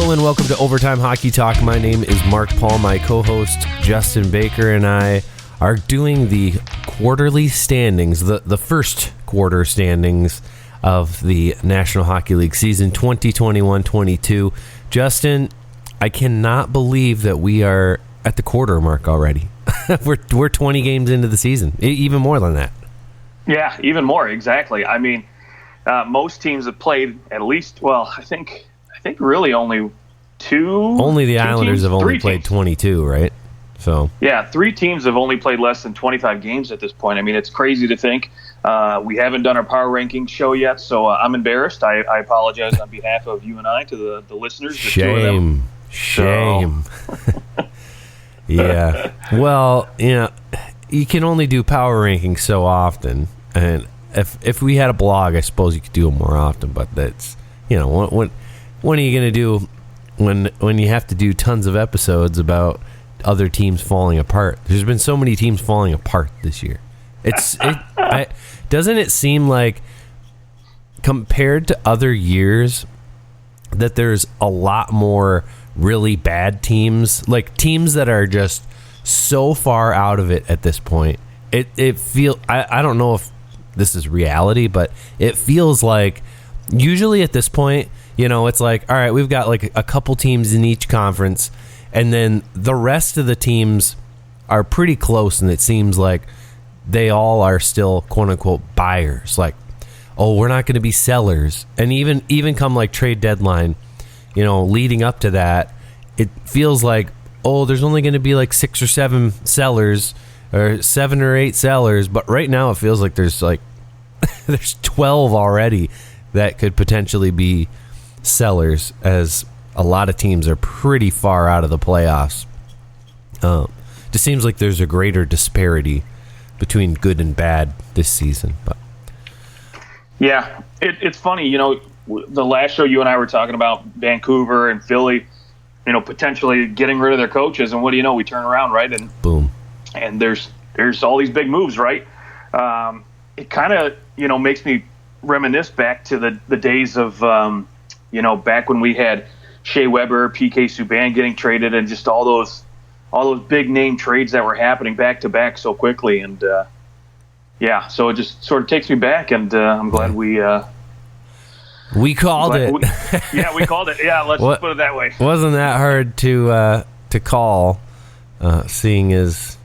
Hello and welcome to Overtime Hockey Talk. My name is Mark Paul. My co-host Justin Baker and I are doing the quarterly standings, the first quarter standings of the National Hockey League season 2021-22. Justin, I cannot believe that we are at the quarter mark already. We're 20 games into the season, even more than that. Yeah, even more, exactly. I mean, most teams have played at least, well, I think really only two. Only the Islanders teams, have only played teams. 22, right? So yeah, 3 teams have only played less than 25 games at this point. I mean, it's crazy to think. We haven't done our power rankings show yet, so I'm embarrassed. I apologize on behalf of you and I to the listeners. Shame. So. Yeah. Well, you can only do power rankings so often, and if we had a blog, I suppose you could do them more often. But that's when are you going to do when you have to do tons of episodes about other teams falling apart? There's been so many teams falling apart this year. Doesn't it seem like, compared to other years, that there's a lot more really bad teams, like teams that are just so far out of it at this point? It feels, I don't know if this is reality, but it feels like usually at this point, it's like, all right, we've got like a couple teams in each conference, and then the rest of the teams are pretty close, and it seems like they all are still quote-unquote buyers. Like, oh, we're not going to be sellers. And even come like trade deadline, leading up to that, it feels like, oh, there's only going to be like 6 or 7 sellers or 7 or 8 sellers. But right now it feels like there's 12 already that could potentially be sellers, as a lot of teams are pretty far out of the playoffs. Just seems like there's a greater disparity between good and bad this season. But yeah, it's funny. The last show you and I were talking about Vancouver and Philly, potentially getting rid of their coaches, and what do you know? We turn around, right, and boom, and there's all these big moves, right? It kind of makes me reminisce back to the days of back when we had Shea Weber, PK Subban getting traded, and just all those big name trades that were happening back to back so quickly. And so it just sort of takes me back, and I'm glad we called it. We called it. Yeah, let's put it that way. Wasn't that hard to call, seeing as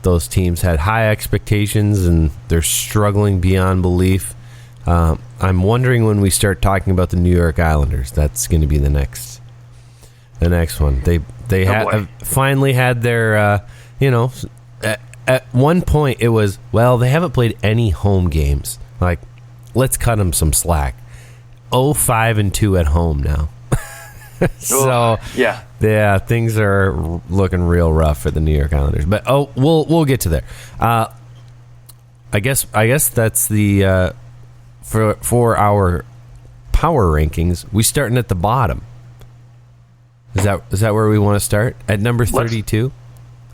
those teams had high expectations and they're struggling beyond belief. I'm wondering when we start talking about the New York Islanders. That's going to be the next one. They have finally had their at one point it was, well, they haven't played any home games. Like, let's cut them some slack. 5-2 at home now. So yeah, things are looking real rough for the New York Islanders. But we'll get to there. I guess that's the for our power rankings. We starting at the bottom. Is that where we want to start? At number 32?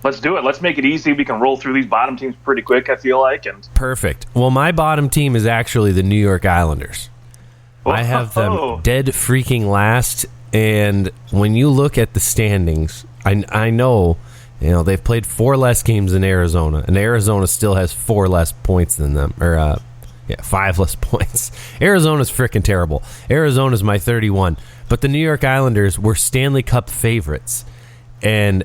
Let's do it. Let's make it easy. We can roll through these bottom teams pretty quick, I feel like. And perfect. Well, my bottom team is actually the New York Islanders. I have them dead freaking last, and when you look at the standings, I know they've played 4 less games than Arizona, and Arizona still has 4 less points than them, or 5 less points. Arizona's freaking terrible. Arizona's my 31. But the New York Islanders were Stanley Cup favorites, and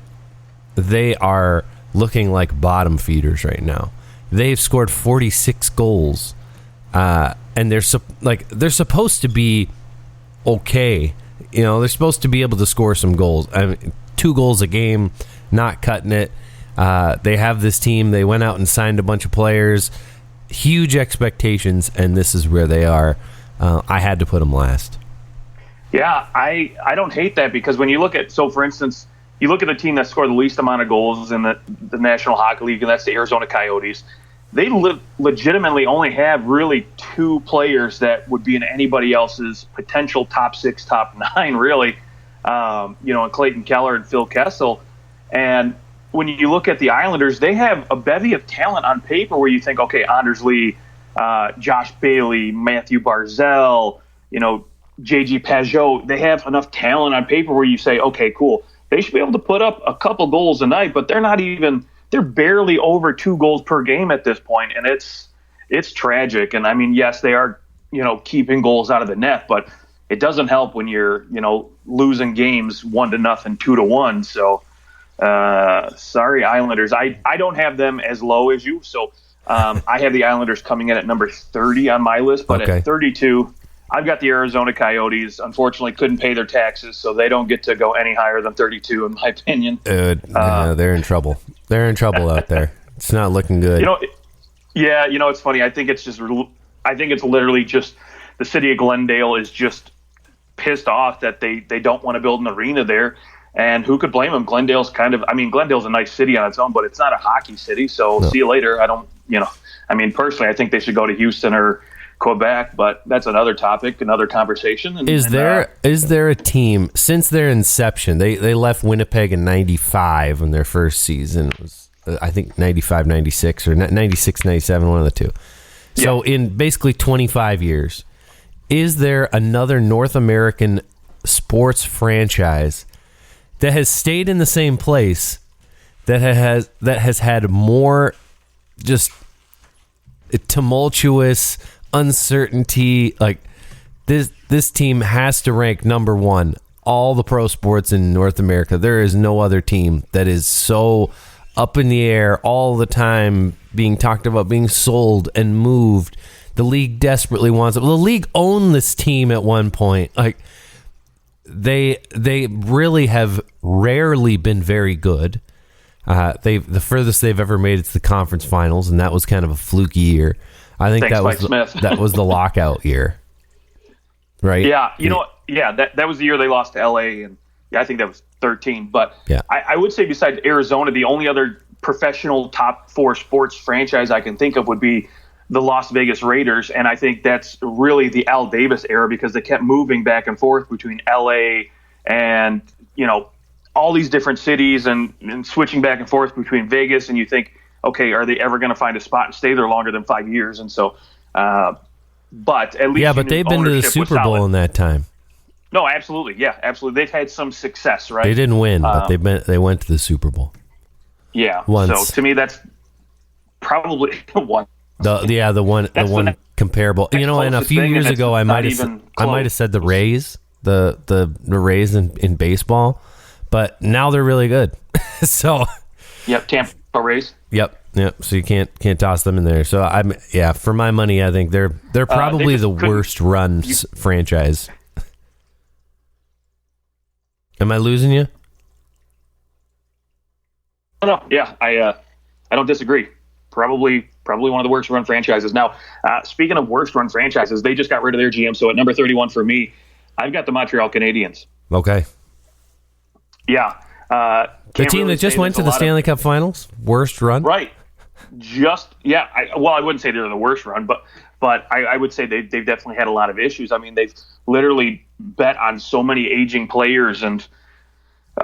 they are looking like bottom feeders right now. They've scored 46 goals, and they're supposed to be okay. They're supposed to be able to score some goals. 2 goals a game, not cutting it. They have this team. They went out and signed a bunch of players. Huge expectations, and this is where they are. I had to put them last. Yeah, I don't hate that, because when you look at, for instance, you look at the team that scored the least amount of goals in the National Hockey League, and that's the Arizona Coyotes. They legitimately only have really 2 players that would be in anybody else's potential top 6, top 9, really, in Clayton Keller and Phil Kessel. And when you look at the Islanders, they have a bevy of talent on paper where you think, okay, Anders Lee, Josh Bailey, Matthew Barzal, JG Pajot, they have enough talent on paper where you say, okay, cool. They should be able to put up a couple goals a night, but they're barely over 2 goals per game at this point, and it's tragic. And I mean, yes, they are, keeping goals out of the net, but it doesn't help when you're, losing games 1-0, 2-1. So, sorry, Islanders. I don't have them as low as you. So, I have the Islanders coming in at number 30 on my list, but Okay. at 32, I've got the Arizona Coyotes. Unfortunately, couldn't pay their taxes, so they don't get to go any higher than 32, in my opinion. They're in trouble. They're in trouble out there. It's not looking good. It's funny. I think it's literally just the city of Glendale is just pissed off that they don't want to build an arena there. And who could blame them? Glendale's Glendale's a nice city on its own, but it's not a hockey city. So See you later. Personally, I think they should go to Houston or Quebec, but that's another topic, another conversation. Is there a team, since their inception, they left Winnipeg in 95 when their first season. It was, I think, 95, 96 or 96, 97, one of the two. So in basically 25 years, is there another North American sports franchise that has stayed in the same place that has had more just tumultuous uncertainty? Like this team has to rank number 1 all the pro sports in North America. There is no other team that is so up in the air all the time, being talked about, being sold and moved. The league desperately wants it. Well, the league owned this team at one point. Like they really have rarely been very good. The furthest they've ever made it's the conference finals, and that was kind of a fluky year. I think that was the lockout year, right? Yeah, that was the year they lost to LA, and I think that was 13. But I would say besides Arizona, the only other professional top 4 sports franchise I can think of would be the Las Vegas Raiders, and I think that's really the Al Davis era because they kept moving back and forth between LA and all these different cities and switching back and forth between Vegas, and you think, okay, are they ever going to find a spot and stay there longer than 5 years? And so, but at least but they've been to the Super Bowl in that time. No, absolutely, absolutely. They've had some success, right? They didn't win, but they went to the Super Bowl. Yeah, once. So to me, that's probably one. The one comparable. And a few years ago, I might have said the Rays, the Rays in baseball, but now they're really good. So, Tampa Rays. Yep. So you can't toss them in there. So for my money, I think they're probably the worst run franchise. Am I losing you? No. Yeah, I don't disagree. Probably one of the worst run franchises. Now, speaking of worst run franchises, they just got rid of their GM. So at number 31 for me, I've got the Montreal Canadiens. Okay. Yeah. The team that just went to the Stanley Cup Finals? Worst run? Right. I wouldn't say they're the worst run, but I would say they've definitely had a lot of issues. I mean, they've literally bet on so many aging players and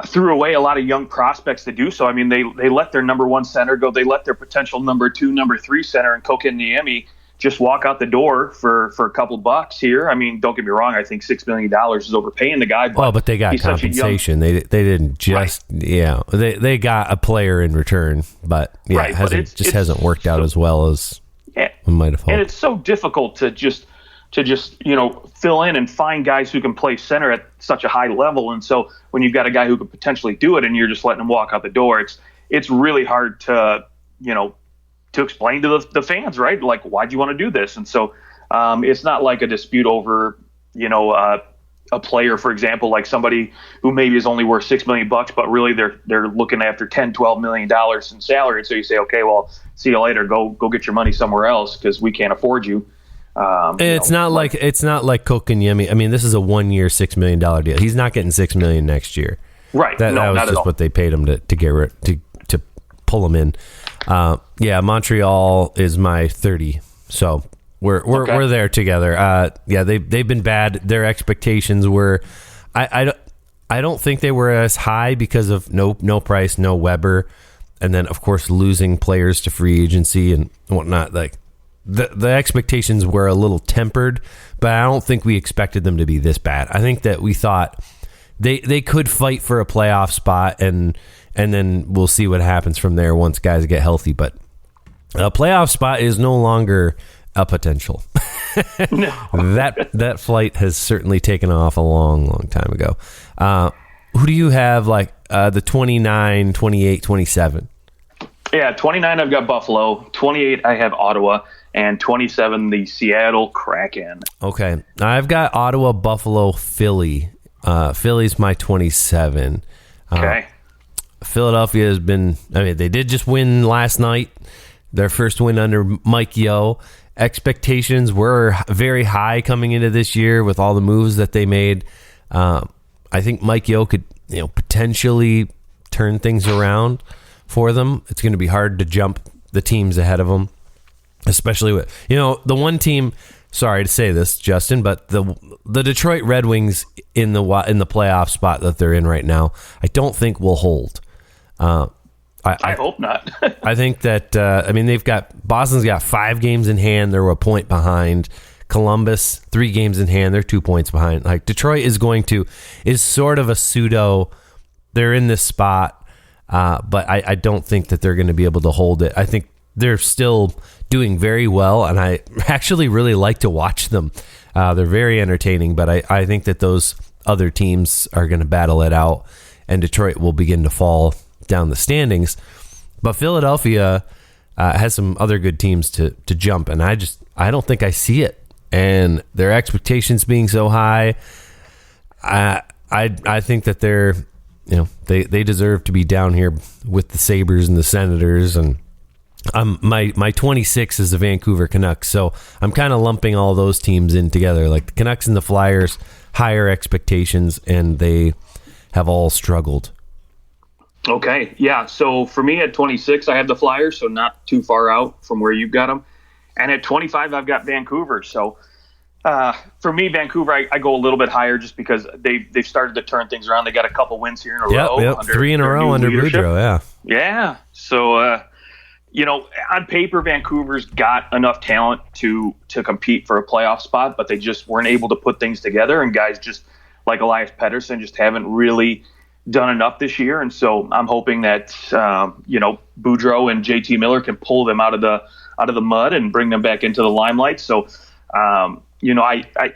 threw away a lot of young prospects to do so. I mean, they let their number 1 center go. They let their potential number 2, number 3 center in Kotkaniemi just walk out the door for a couple bucks here. I mean, don't get me wrong. I think $6 million is overpaying the guy. But they got compensation. They didn't just they got a player in return, but it just hasn't worked out as well as we might have hoped. And it's so difficult to just fill in and find guys who can play center at such a high level. And so when you've got a guy who could potentially do it and you're just letting him walk out the door, it's really hard to explain to the fans, right? Like, why'd you want to do this? And so it's not like a dispute over, a player, for example, like somebody who maybe is only worth $6 million, but really they're looking after $10, $12 million in salary. And so you say, okay, well, see you later. Go get your money somewhere else because we can't afford you. It's not like Kotkaniemi. I mean, this is a 1-year, $6 million deal. He's not getting $6 million next year. Right. That was just what they paid him to pull him in. Montreal is my 30. So we're there together. They've been bad. Their expectations were, I don't think they were as high because of no Price, no Weber, and then of course losing players to free agency and whatnot. Like the expectations were a little tempered, but I don't think we expected them to be this bad. I think that we thought they could fight for a playoff spot, and then we'll see what happens from there once guys get healthy. But a playoff spot is no longer a potential. No. That flight has certainly taken off a long time ago. Who do you have like the 29, 28, 27? Yeah, 29 I've got Buffalo, 28 I have Ottawa, and 27 the Seattle Kraken. Okay, I've got Ottawa, Buffalo, Philly. Philly's my 27. Okay. Philadelphia has been, they did just win last night, their first win under Mike Yeo. Expectations were very high coming into this year with all the moves that they made. I think Mike Yeo could, potentially turn things around for them. It's going to be hard to jump the teams ahead of them, especially with, the one team. Sorry to say this, Justin, but the Detroit Red Wings in the playoff spot that they're in right now, I don't think will hold. I hope not. I think that Boston's got 5 games in hand. They're a point behind. Columbus 3 games in hand. They're 2 points behind. Like Detroit is sort of a pseudo. They're in this spot, but I don't think that they're going to be able to hold it. I think they're still doing very well, and I actually really like to watch them. They're very entertaining, but I think that those other teams are going to battle it out, and Detroit will begin to fall down the standings. But Philadelphia has some other good teams to jump, and I don't think I see it. And their expectations being so high, I think that they deserve to be down here with the Sabres and the Senators. And my 26 is the Vancouver Canucks, so I'm kind of lumping all those teams in together. Like the Canucks and the Flyers, higher expectations, and they have all struggled. Okay, yeah. So for me at 26, I have the Flyers, so not too far out from where you've got them. And at 25, I've got Vancouver. So for me, Vancouver, I go a little bit higher just because they've started to turn things around. They got a couple wins here in a row. Yep, 3 in a row under Boudreau, yeah. Yeah. So, on paper, Vancouver's got enough talent to compete for a playoff spot, but they just weren't able to put things together. And guys just like Elias Pettersson just haven't really done enough this year. And so I'm hoping that, Boudreau and JT Miller can pull them out of the mud and bring them back into the limelight. So, I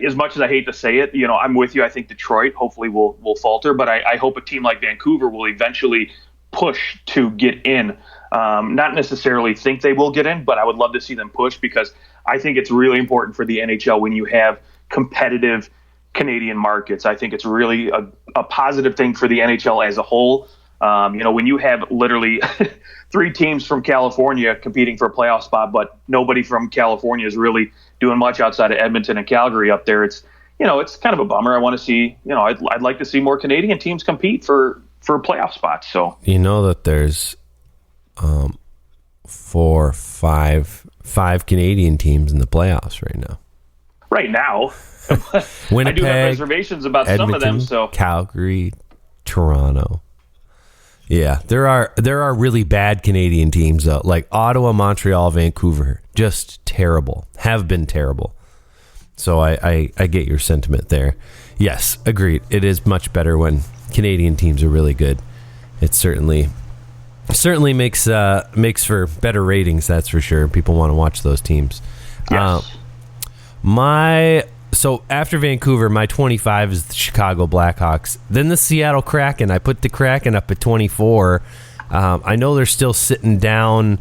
as much as I hate to say it, I'm with you. I think Detroit hopefully will falter, but I hope a team like Vancouver will eventually push to get in. Not necessarily think they will get in, but I would love to see them push because I think it's really important for the NHL when you have competitive Canadian markets. I think it's really a positive thing for the NHL as a whole. When you have literally 3 teams from California competing for a playoff spot, but nobody from California is really doing much outside of Edmonton and Calgary up there, it's kind of a bummer. I want to see, I'd like to see more Canadian teams compete for playoff spots. So that there's 5 Canadian teams in the playoffs right now. Right now, Winnipeg, I do have reservations about Edmonton, some of them. So Calgary, Toronto. Yeah, there are really bad Canadian teams though, like Ottawa, Montreal, Vancouver. Just terrible. Have been terrible. So I get your sentiment there. Yes, agreed. It is much better when Canadian teams are really good. It certainly makes for better ratings, that's for sure. People want to watch those teams. Yes. So after Vancouver, my 25 is the Chicago Blackhawks. Then the Seattle Kraken. I put the Kraken up at 24. I know they're still sitting down,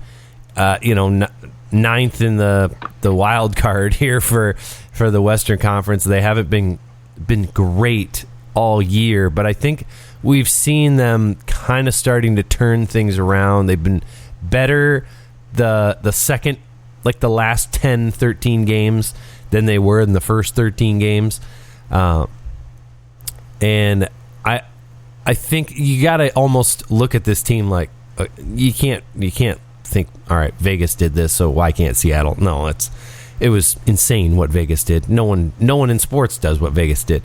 ninth in the wild card here for the Western Conference. They haven't been great all year, but I think we've seen them kind of starting to turn things around. They've been better the second, like the last 10, 13 games than they were in the first 13 games. And I think you got to almost look at this team like you can't think, all right, Vegas did this, so why can't Seattle? No, it was insane what Vegas did. No one in sports does what Vegas did.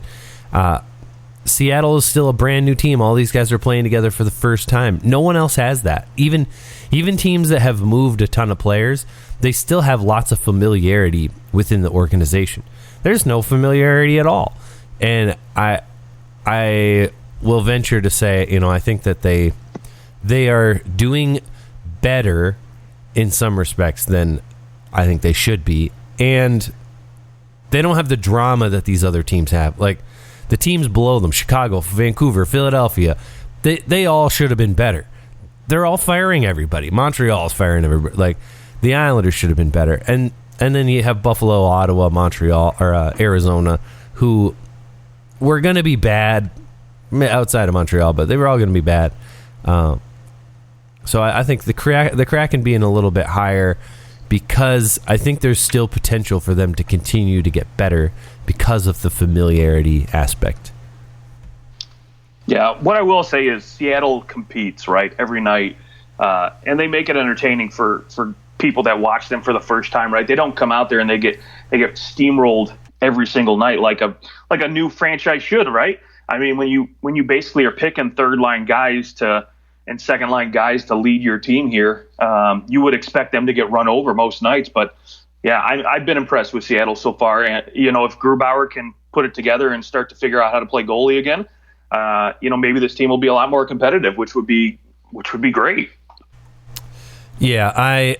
Seattle is still a brand new team. All these guys are playing together for the first time. No one else has that. Even teams that have moved a ton of players, they still have lots of familiarity within the organization. There's no familiarity at all. And I will venture to say, I think that they are doing better in some respects than I think they should be. And they don't have the drama that these other teams have. Like, the teams below them, Chicago, Vancouver, Philadelphia, they all should have been better. They're all firing everybody. Montreal's firing everybody. Like, the Islanders should have been better. And then you have Buffalo, Ottawa, Montreal, or Arizona, who were going to be bad outside of Montreal, but they were all going to be bad. So I think the Kraken being a little bit higher, because I think there's still potential for them to continue to get better because of the familiarity aspect. Yeah, what I will say is Seattle competes, right, every night, and they make it entertaining for people that watch them for the first time, right? They don't come out there and they get steamrolled every single night like a new franchise should, right? I mean, when you basically are picking third line guys and second line guys to lead your team here, you would expect them to get run over most nights. But yeah, I've been impressed with Seattle so far. And if Grubauer can put it together and start to figure out how to play goalie again, maybe this team will be a lot more competitive, which would be great. Yeah,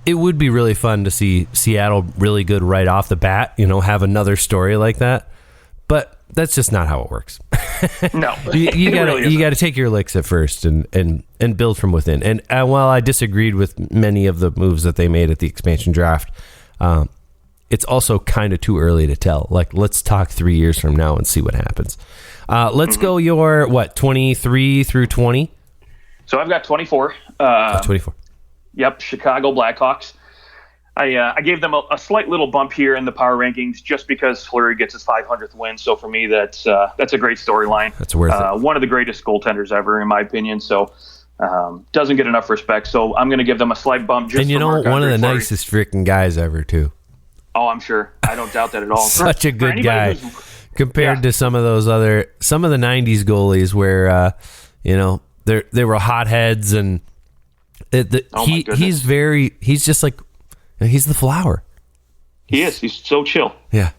it would be really fun to see Seattle really good right off the bat, have another story like that. But that's just not how it works. No, you got to take your licks at first and build from within. And while I disagreed with many of the moves that they made at the expansion draft, it's also kind of too early to tell. Like, let's talk 3 years from now and see what happens. Let's go your 23 through 20. So I've got 24. 24. Yep, Chicago Blackhawks. I gave them a slight little bump here in the power rankings just because Fleury gets his 500th win. So for me, that's a great storyline. That's worth it. One of the greatest goaltenders ever, in my opinion. So doesn't get enough respect. So I'm going to give them a slight bump. Just one of the nicest freaking guys ever too. Oh, I'm sure. I don't doubt that at all. Such a good guy compared to some of the '90s goalies where they were hotheads and he's just like. He's the flower. He is. He's so chill. Yeah.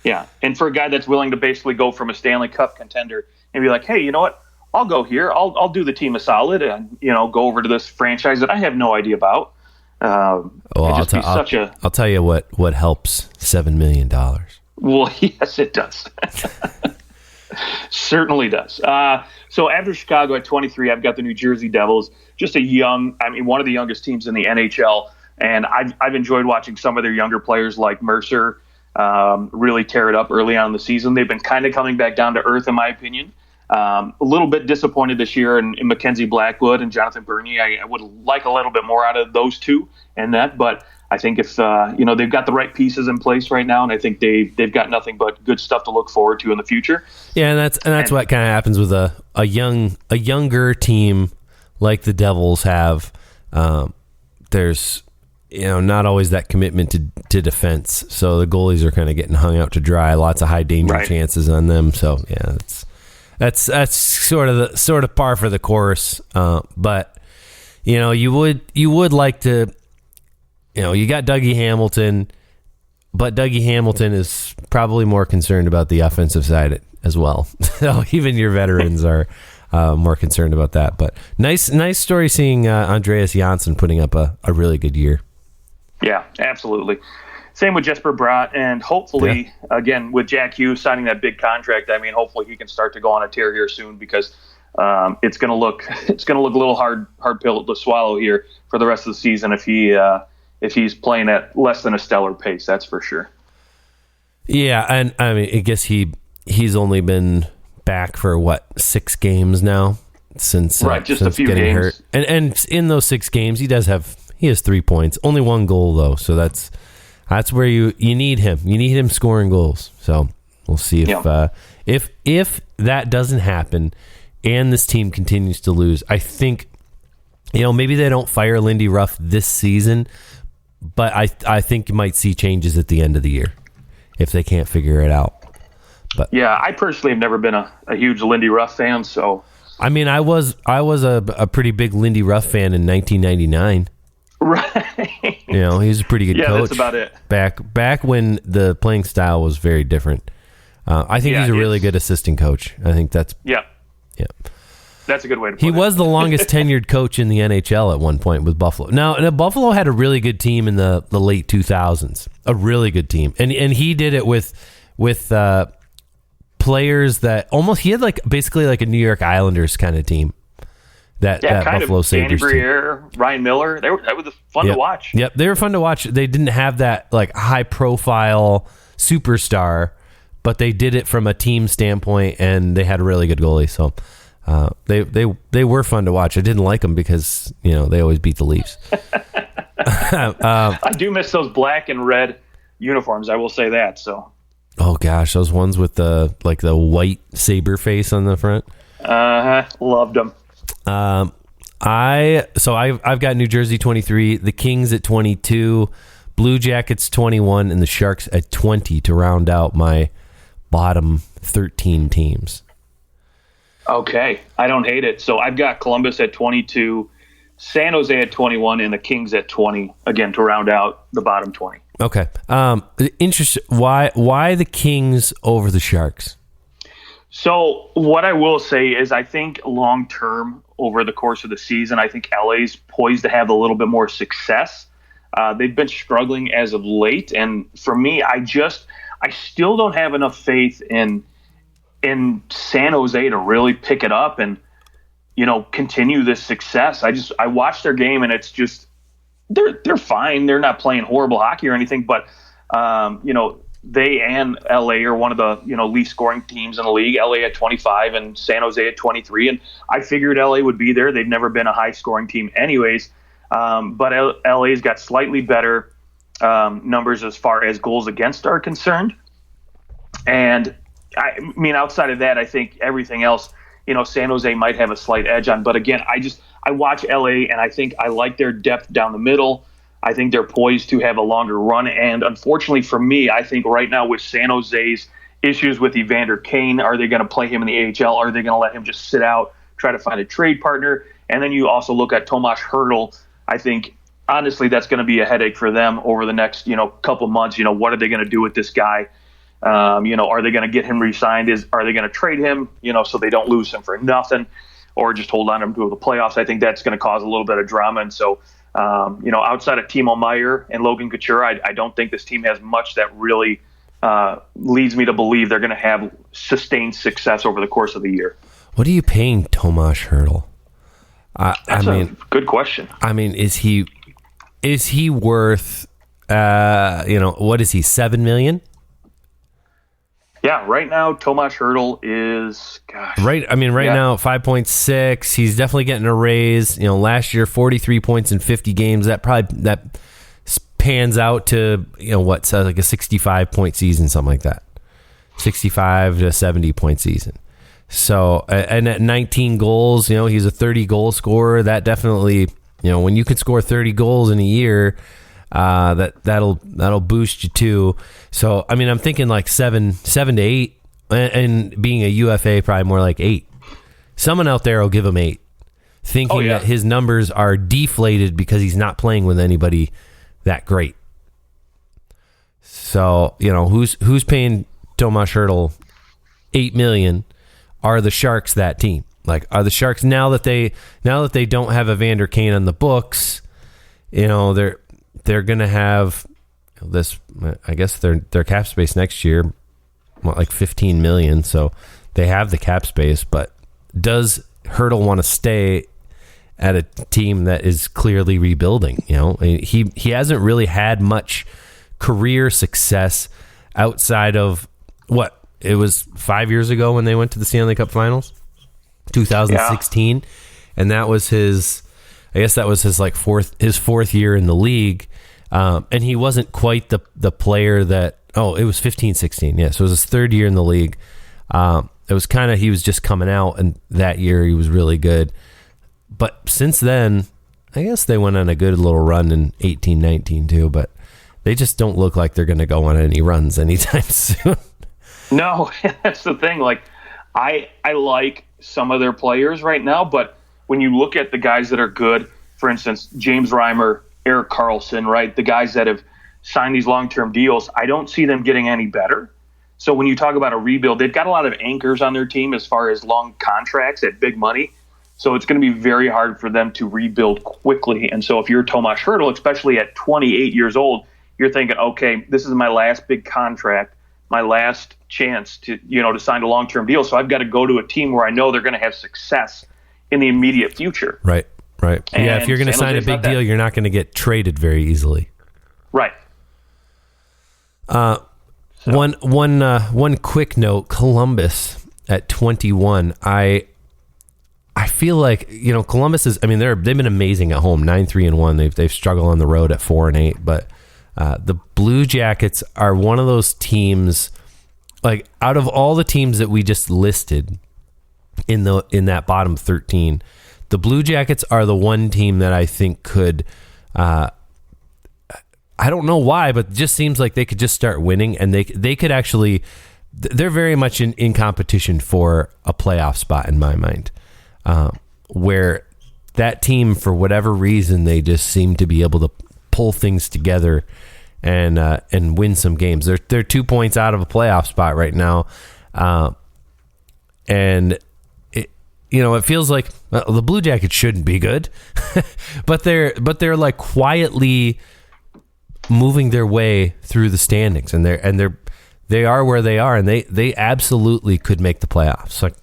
Yeah. And for a guy that's willing to basically go from a Stanley Cup contender and be like, hey, you know what? I'll go here. I'll do the team a solid and, go over to this franchise that I have no idea about. I'll tell you what helps $7 million. Well, yes, it does. Certainly does. So after Chicago at 23, I've got the New Jersey Devils, just one of the youngest teams in the NHL. And I've enjoyed watching some of their younger players like Mercer really tear it up early on in the season. They've been kind of coming back down to earth, in my opinion. A little bit disappointed this year in Mackenzie Blackwood and Jonathan Bernier. I would like a little bit more out of those two and that. But I think if they've got the right pieces in place right now, and I think they've got nothing but good stuff to look forward to in the future. Yeah, and that's what kind of happens with a younger team like the Devils have. There's not always that commitment to defense. So the goalies are kind of getting hung out to dry. Lots of high danger chances on them. So yeah, that's sort of par for the course. But you would like to, you got Dougie Hamilton, but Dougie Hamilton is probably more concerned about the offensive side as well. So even your veterans are more concerned about that. But nice story seeing Andreas Janssen putting up a really good year. Yeah, absolutely. Same with Jesper Bratt, and hopefully, again, with Jack Hughes signing that big contract, hopefully he can start to go on a tear here soon because it's going to look a little hard pill to swallow here for the rest of the season if he's playing at less than a stellar pace. That's for sure. Yeah, and I guess he's only been back for 6 games now since just a few getting games. Hurt, and in those 6 games he has 3 points, only 1 goal though, so that's where you need him. You need him scoring goals. So we'll see if that doesn't happen and this team continues to lose. I think maybe they don't fire Lindy Ruff this season, but I think you might see changes at the end of the year if they can't figure it out. But yeah, I personally have never been a huge Lindy Ruff fan, so. I mean, I was a pretty big Lindy Ruff fan in 1999. Right. You know, he was a pretty good coach. Yeah, that's about it. Back when the playing style was very different. I think he's a really good assistant coach. I think that's yeah. That's a good way to put it. He was the longest tenured coach in the NHL at one point with Buffalo. Now, Buffalo had a really good team in the late 2000s, a really good team, and he did it with players that almost he had basically like a New York Islanders kind of team. That Buffalo Sabres Danny Briere, Ryan Miller, that was fun to watch. Yep, they were fun to watch. They didn't have that high profile superstar, but they did it from a team standpoint, and they had a really good goalie. So they were fun to watch. I didn't like them because they always beat the Leafs. I do miss those black and red uniforms. I will say that. So. Oh gosh, those ones with the white saber face on the front. Loved them. I've got New Jersey 23, the Kings at 22, Blue Jackets 21, and the Sharks at 20 to round out my bottom 13 teams. Okay, I don't hate it. So I've got Columbus at 22, San Jose at 21, and the Kings at 20 again to round out the bottom 20. Okay. Interesting. Why the Kings over the Sharks? So what I will say is I think long term over the course of the season, I think LA's poised to have a little bit more success. They've been struggling as of late. And for me, I still don't have enough faith in San Jose to really pick it up and, continue this success. I watched their game and it's just, they're fine. They're not playing horrible hockey or anything, but, they and LA are one of the least scoring teams in the league. LA at 25 and San Jose at 23, and I figured LA would be there. They've never been a high scoring team, anyways. But LA's got slightly better numbers as far as goals against are concerned. And I mean, outside of that, I think everything else, San Jose might have a slight edge on. But again, I watch LA and I think I like their depth down the middle. I think they're poised to have a longer run. And unfortunately for me, I think right now with San Jose's issues with Evander Kane, are they going to play him in the AHL? Are they going to let him just sit out, try to find a trade partner? And then you also look at Tomas Hertl. I think, honestly, that's going to be a headache for them over the next, couple months. What are they going to do with this guy? Are they going to get him re-signed? Are they going to trade him, so they don't lose him for nothing, or just hold on to him to the playoffs? I think that's going to cause a little bit of drama. And so, outside of Timo Meier and Logan Couture, I don't think this team has much that really leads me to believe they're going to have sustained success over the course of the year. What are you paying Tomas Hertl? That's a good question. I mean, is he worth, what is he, $7 million? Yeah, right now Tomas Hertl is right now 5.6. He's definitely getting a raise. Last year 43 points in 50 games. That pans out to like a 65 point season, something like that. 65 to 70 point season. So, and at 19 goals, he's a 30 goal scorer. That definitely, when you can score 30 goals in a year, that'll boost you too. So I mean, I'm thinking like 7 to 8, and being a UFA probably more like 8. Someone out there will give him 8, thinking that his numbers are deflated because he's not playing with anybody that great. So who's paying Tomas Hertl $8 million? Are the Sharks that team? Like, are the Sharks now that they don't have Evander Kane on the books? They're going to have this, I guess their cap space next year, like $15 million. So they have the cap space, but does Hertl want to stay at a team that is clearly rebuilding? He hasn't really had much career success outside of what it was 5 years ago when they went to the Stanley Cup Finals, 2016, and that was his fourth year in the league. And he wasn't quite the player that, it was 15-16. Yeah. So it was his third year in the league. It was he was just coming out, and that year he was really good. But since then, I guess they went on a good little run in 18-19 too, but they just don't look like they're going to go on any runs anytime soon. No, that's the thing. Like, I like some of their players right now, but when you look at the guys that are good, for instance, James Reimer, Eric Carlson, right, the guys that have signed these long-term deals, I don't see them getting any better. So when you talk about a rebuild, they've got a lot of anchors on their team as far as long contracts at big money. So it's going to be very hard for them to rebuild quickly. And so if you're Tomas Hertl, especially at 28 years old, you're thinking, okay, this is my last big contract, my last chance to sign a long-term deal. So I've got to go to a team where I know they're going to have success in the immediate future. Right. And yeah, if you're going to sign a big deal, you're not going to get traded very easily. Right. One quick note: Columbus at 21. I feel like Columbus is. I mean, they've been amazing at home, 9-3-1. They've struggled on the road at 4-8. But the Blue Jackets are one of those teams. Like, out of all the teams that we just listed in that bottom 13, the Blue Jackets are the one team that I think could. I don't know why, but it just seems like they could just start winning, and they could actually. They're very much in competition for a playoff spot in my mind. Where that team, for whatever reason, they just seem to be able to pull things together and win some games. They're 2 points out of a playoff spot right now, and it feels like the Blue Jackets shouldn't be good, but they're like quietly moving their way through the standings, and they are where they are, and they absolutely could make the playoffs. Like,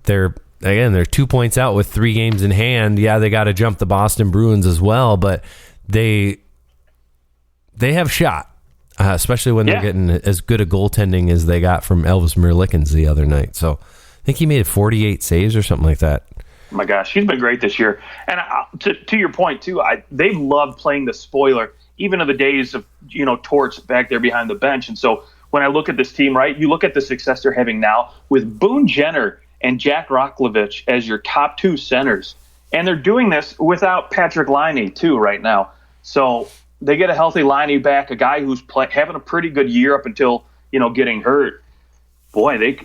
they're 2 points out with 3 games in hand. Yeah, they got to jump the Boston Bruins as well, but they have shot, especially when they're getting as good a goaltending as they got from Elvis Merlikins the other night. So I think he made 48 saves or something like that. Oh my gosh, he's been great this year. And to your point too, they love playing the spoiler, even in the days of Torts back there behind the bench. And so when I look at this team, right, you look at the success they're having now with Boone Jenner and Jack Roklovich as your top 2 centers. And they're doing this without Patrick Laine, too, right now. So they get a healthy Laine back, a guy who's having a pretty good year up until, getting hurt. Boy,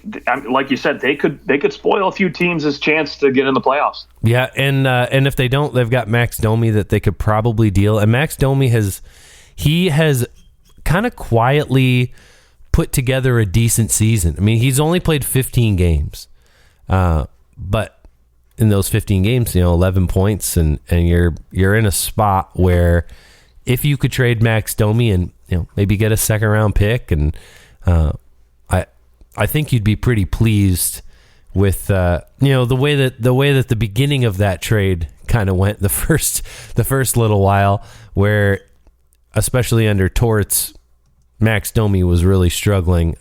like you said, they could spoil a few teams' chance to get in the playoffs. Yeah, and if they don't, they've got Max Domi that they could probably deal. And Max Domi has kind of quietly put together a decent season. I mean, he's only played 15 games. But in those 15 games, 11 points, and you're in a spot where if you could trade Max Domi and maybe get a second round pick, and I think you'd be pretty pleased with the way that the beginning of that trade kind of went the first little while, where especially under Torts, Max Domi was really struggling.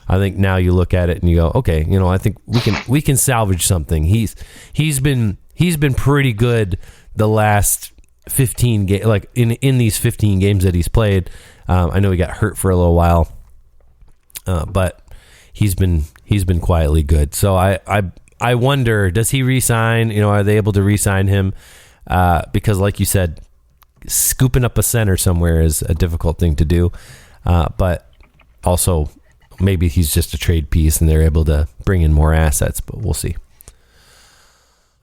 I think now you look at it and you go, okay, I think we can salvage something. He's been pretty good the last 15 games, like in these 15 games that he's played. I know he got hurt for a little while, but he's been quietly good. So I wonder, does he re-sign? Are they able to re-sign him? Because like you said, scooping up a center somewhere is a difficult thing to do. But also, maybe he's just a trade piece and they're able to bring in more assets, but we'll see.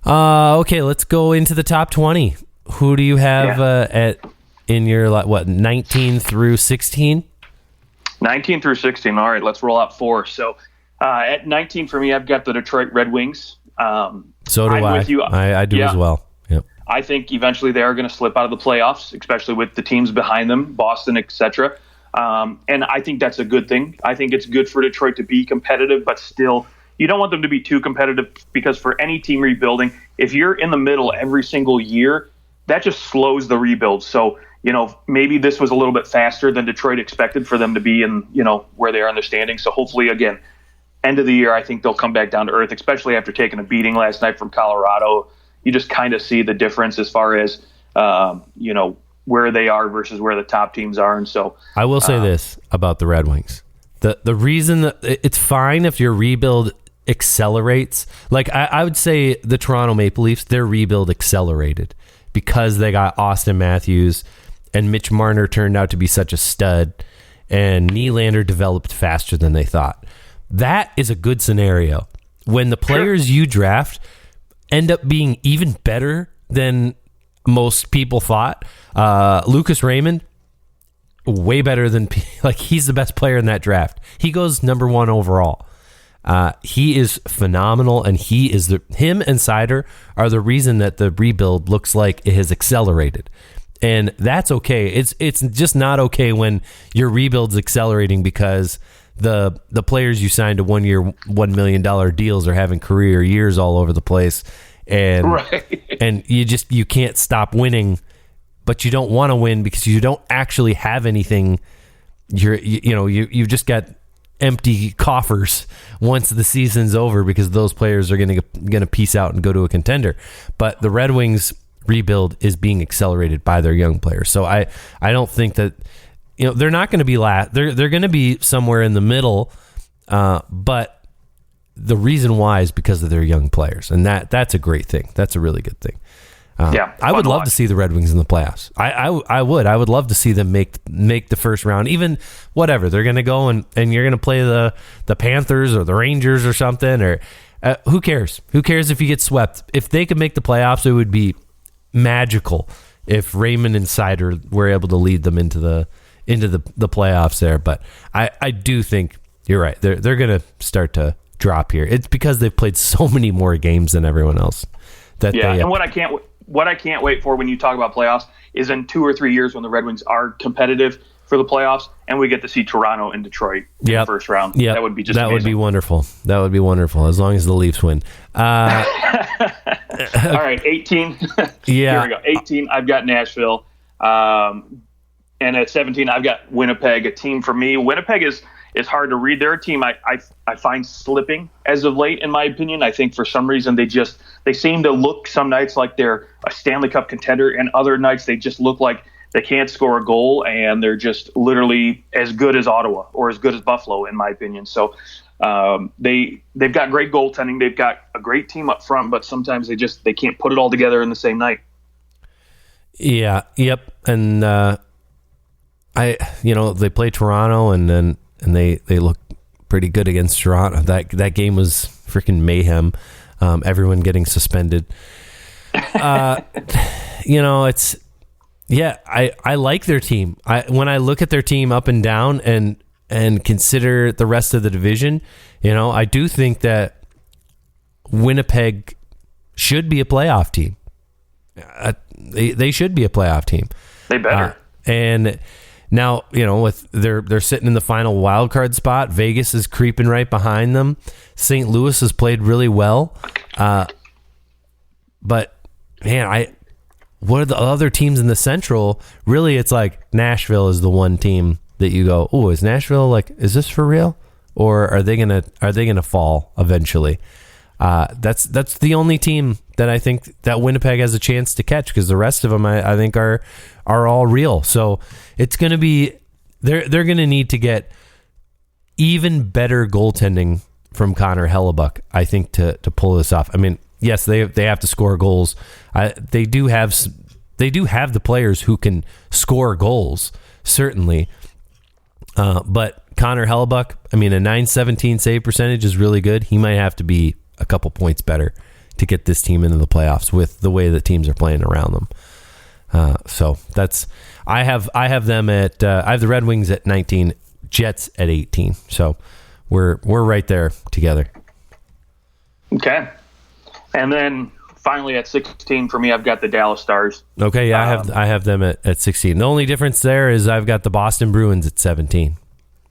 Okay, let's go into the top 20. Who do you have in your 19 through 16? 19 through 16. All right, let's roll out 4. So at 19 for me, I've got the Detroit Red Wings. So do I. With you. I do as well. Yep. I think eventually they are going to slip out of the playoffs, especially with the teams behind them, Boston, etc. And I think that's a good thing. I think it's good for Detroit to be competitive, but still, you don't want them to be too competitive, because for any team rebuilding, if you're in the middle every single year, that just slows the rebuild. So, maybe this was a little bit faster than Detroit expected for them to be in, where they are in the standings. So hopefully, again, end of the year, I think they'll come back down to earth, especially after taking a beating last night from Colorado. You just kind of see the difference as far as, where they are versus where the top teams are. And so I will say this about the Red Wings. The reason that it's fine if your rebuild accelerates, like I would say the Toronto Maple Leafs, their rebuild accelerated because they got Austin Matthews, and Mitch Marner turned out to be such a stud. and Nylander developed faster than they thought. That is a good scenario. When the players you draft end up being even better than most people thought. Lucas Raymond, way better than, like, he's the best player in that draft. He goes number 1 overall. He is phenomenal, and him and Seider are the reason that the rebuild looks like it has accelerated. And that's okay. It's just not okay when your rebuild's accelerating because the players you signed to 1 year, $1 million deals are having career years all over the place. And and you can't stop winning, but you don't want to win because you don't actually have anything. You've just got empty coffers once the season's over because those players are going to piece out and go to a contender. But the Red Wings rebuild is being accelerated by their young players. So I don't think that they're not going to be last. They're going to be somewhere in the middle, but the reason why is because of their young players, and that's a great thing. That's a really good thing. I would love to see the Red Wings in the playoffs. I would love to see them make the first round. Even whatever they're going to go and you're going to play the Panthers or the Rangers or something. Or who cares? Who cares if you get swept? If they could make the playoffs, it would be magical if Raymond and Seider were able to lead them into the playoffs there. But I do think you're right. They're going to start to drop here. It's because they've played so many more games than everyone else. And what I can't wait for when you talk about playoffs is in 2 or 3 years when the Red Wings are competitive for the playoffs and we get to see Toronto and Detroit in the first round. Yeah, that would be amazing. Would be wonderful. That would be wonderful as long as the Leafs win. All right, 18. Here we go. 18. I've got Nashville, and at 17, I've got Winnipeg. A team for me. Winnipeg is hard to read. They're a team I find slipping as of late, in my opinion. I think for some reason they seem to look some nights like they're a Stanley Cup contender, and other nights they just look like they can't score a goal, and they're just literally as good as Ottawa or as good as Buffalo, in my opinion. So they've got great goaltending. They've got a great team up front, but sometimes they can't put it all together in the same night. Yeah. Yep. And they play Toronto, and they look pretty good against Toronto. That game was freaking mayhem. Everyone getting suspended. I like their team. When I look at their team up and down and consider the rest of the division, I do think that Winnipeg should be a playoff team. They should be a playoff team. They better. And now, with they're sitting in the final wild card spot. Vegas is creeping right behind them. St. Louis has played really well. But man, what are the other teams in the Central? Really, it's like Nashville is the one team that you go, oh, is Nashville is this for real? Or are they gonna fall eventually? That's the only team that I think that Winnipeg has a chance to catch, because the rest of them I think are all real. So it's going to be they're going to need to get even better goaltending from Connor Hellebuck, I think, to pull this off. I mean, yes, they have to score goals. They do have the players who can score goals, certainly. But Connor Hellebuck, I mean, a .917 save percentage is really good. He might have to be a couple points better to get this team into the playoffs with the way that teams are playing around them. So that's I have them at I have the Red Wings at 19, Jets at 18. So we're right there together. Okay, and then finally at 16 for me, I've got the Dallas Stars. Okay, yeah, I have them at 16. The only difference there is I've got the Boston Bruins at 17.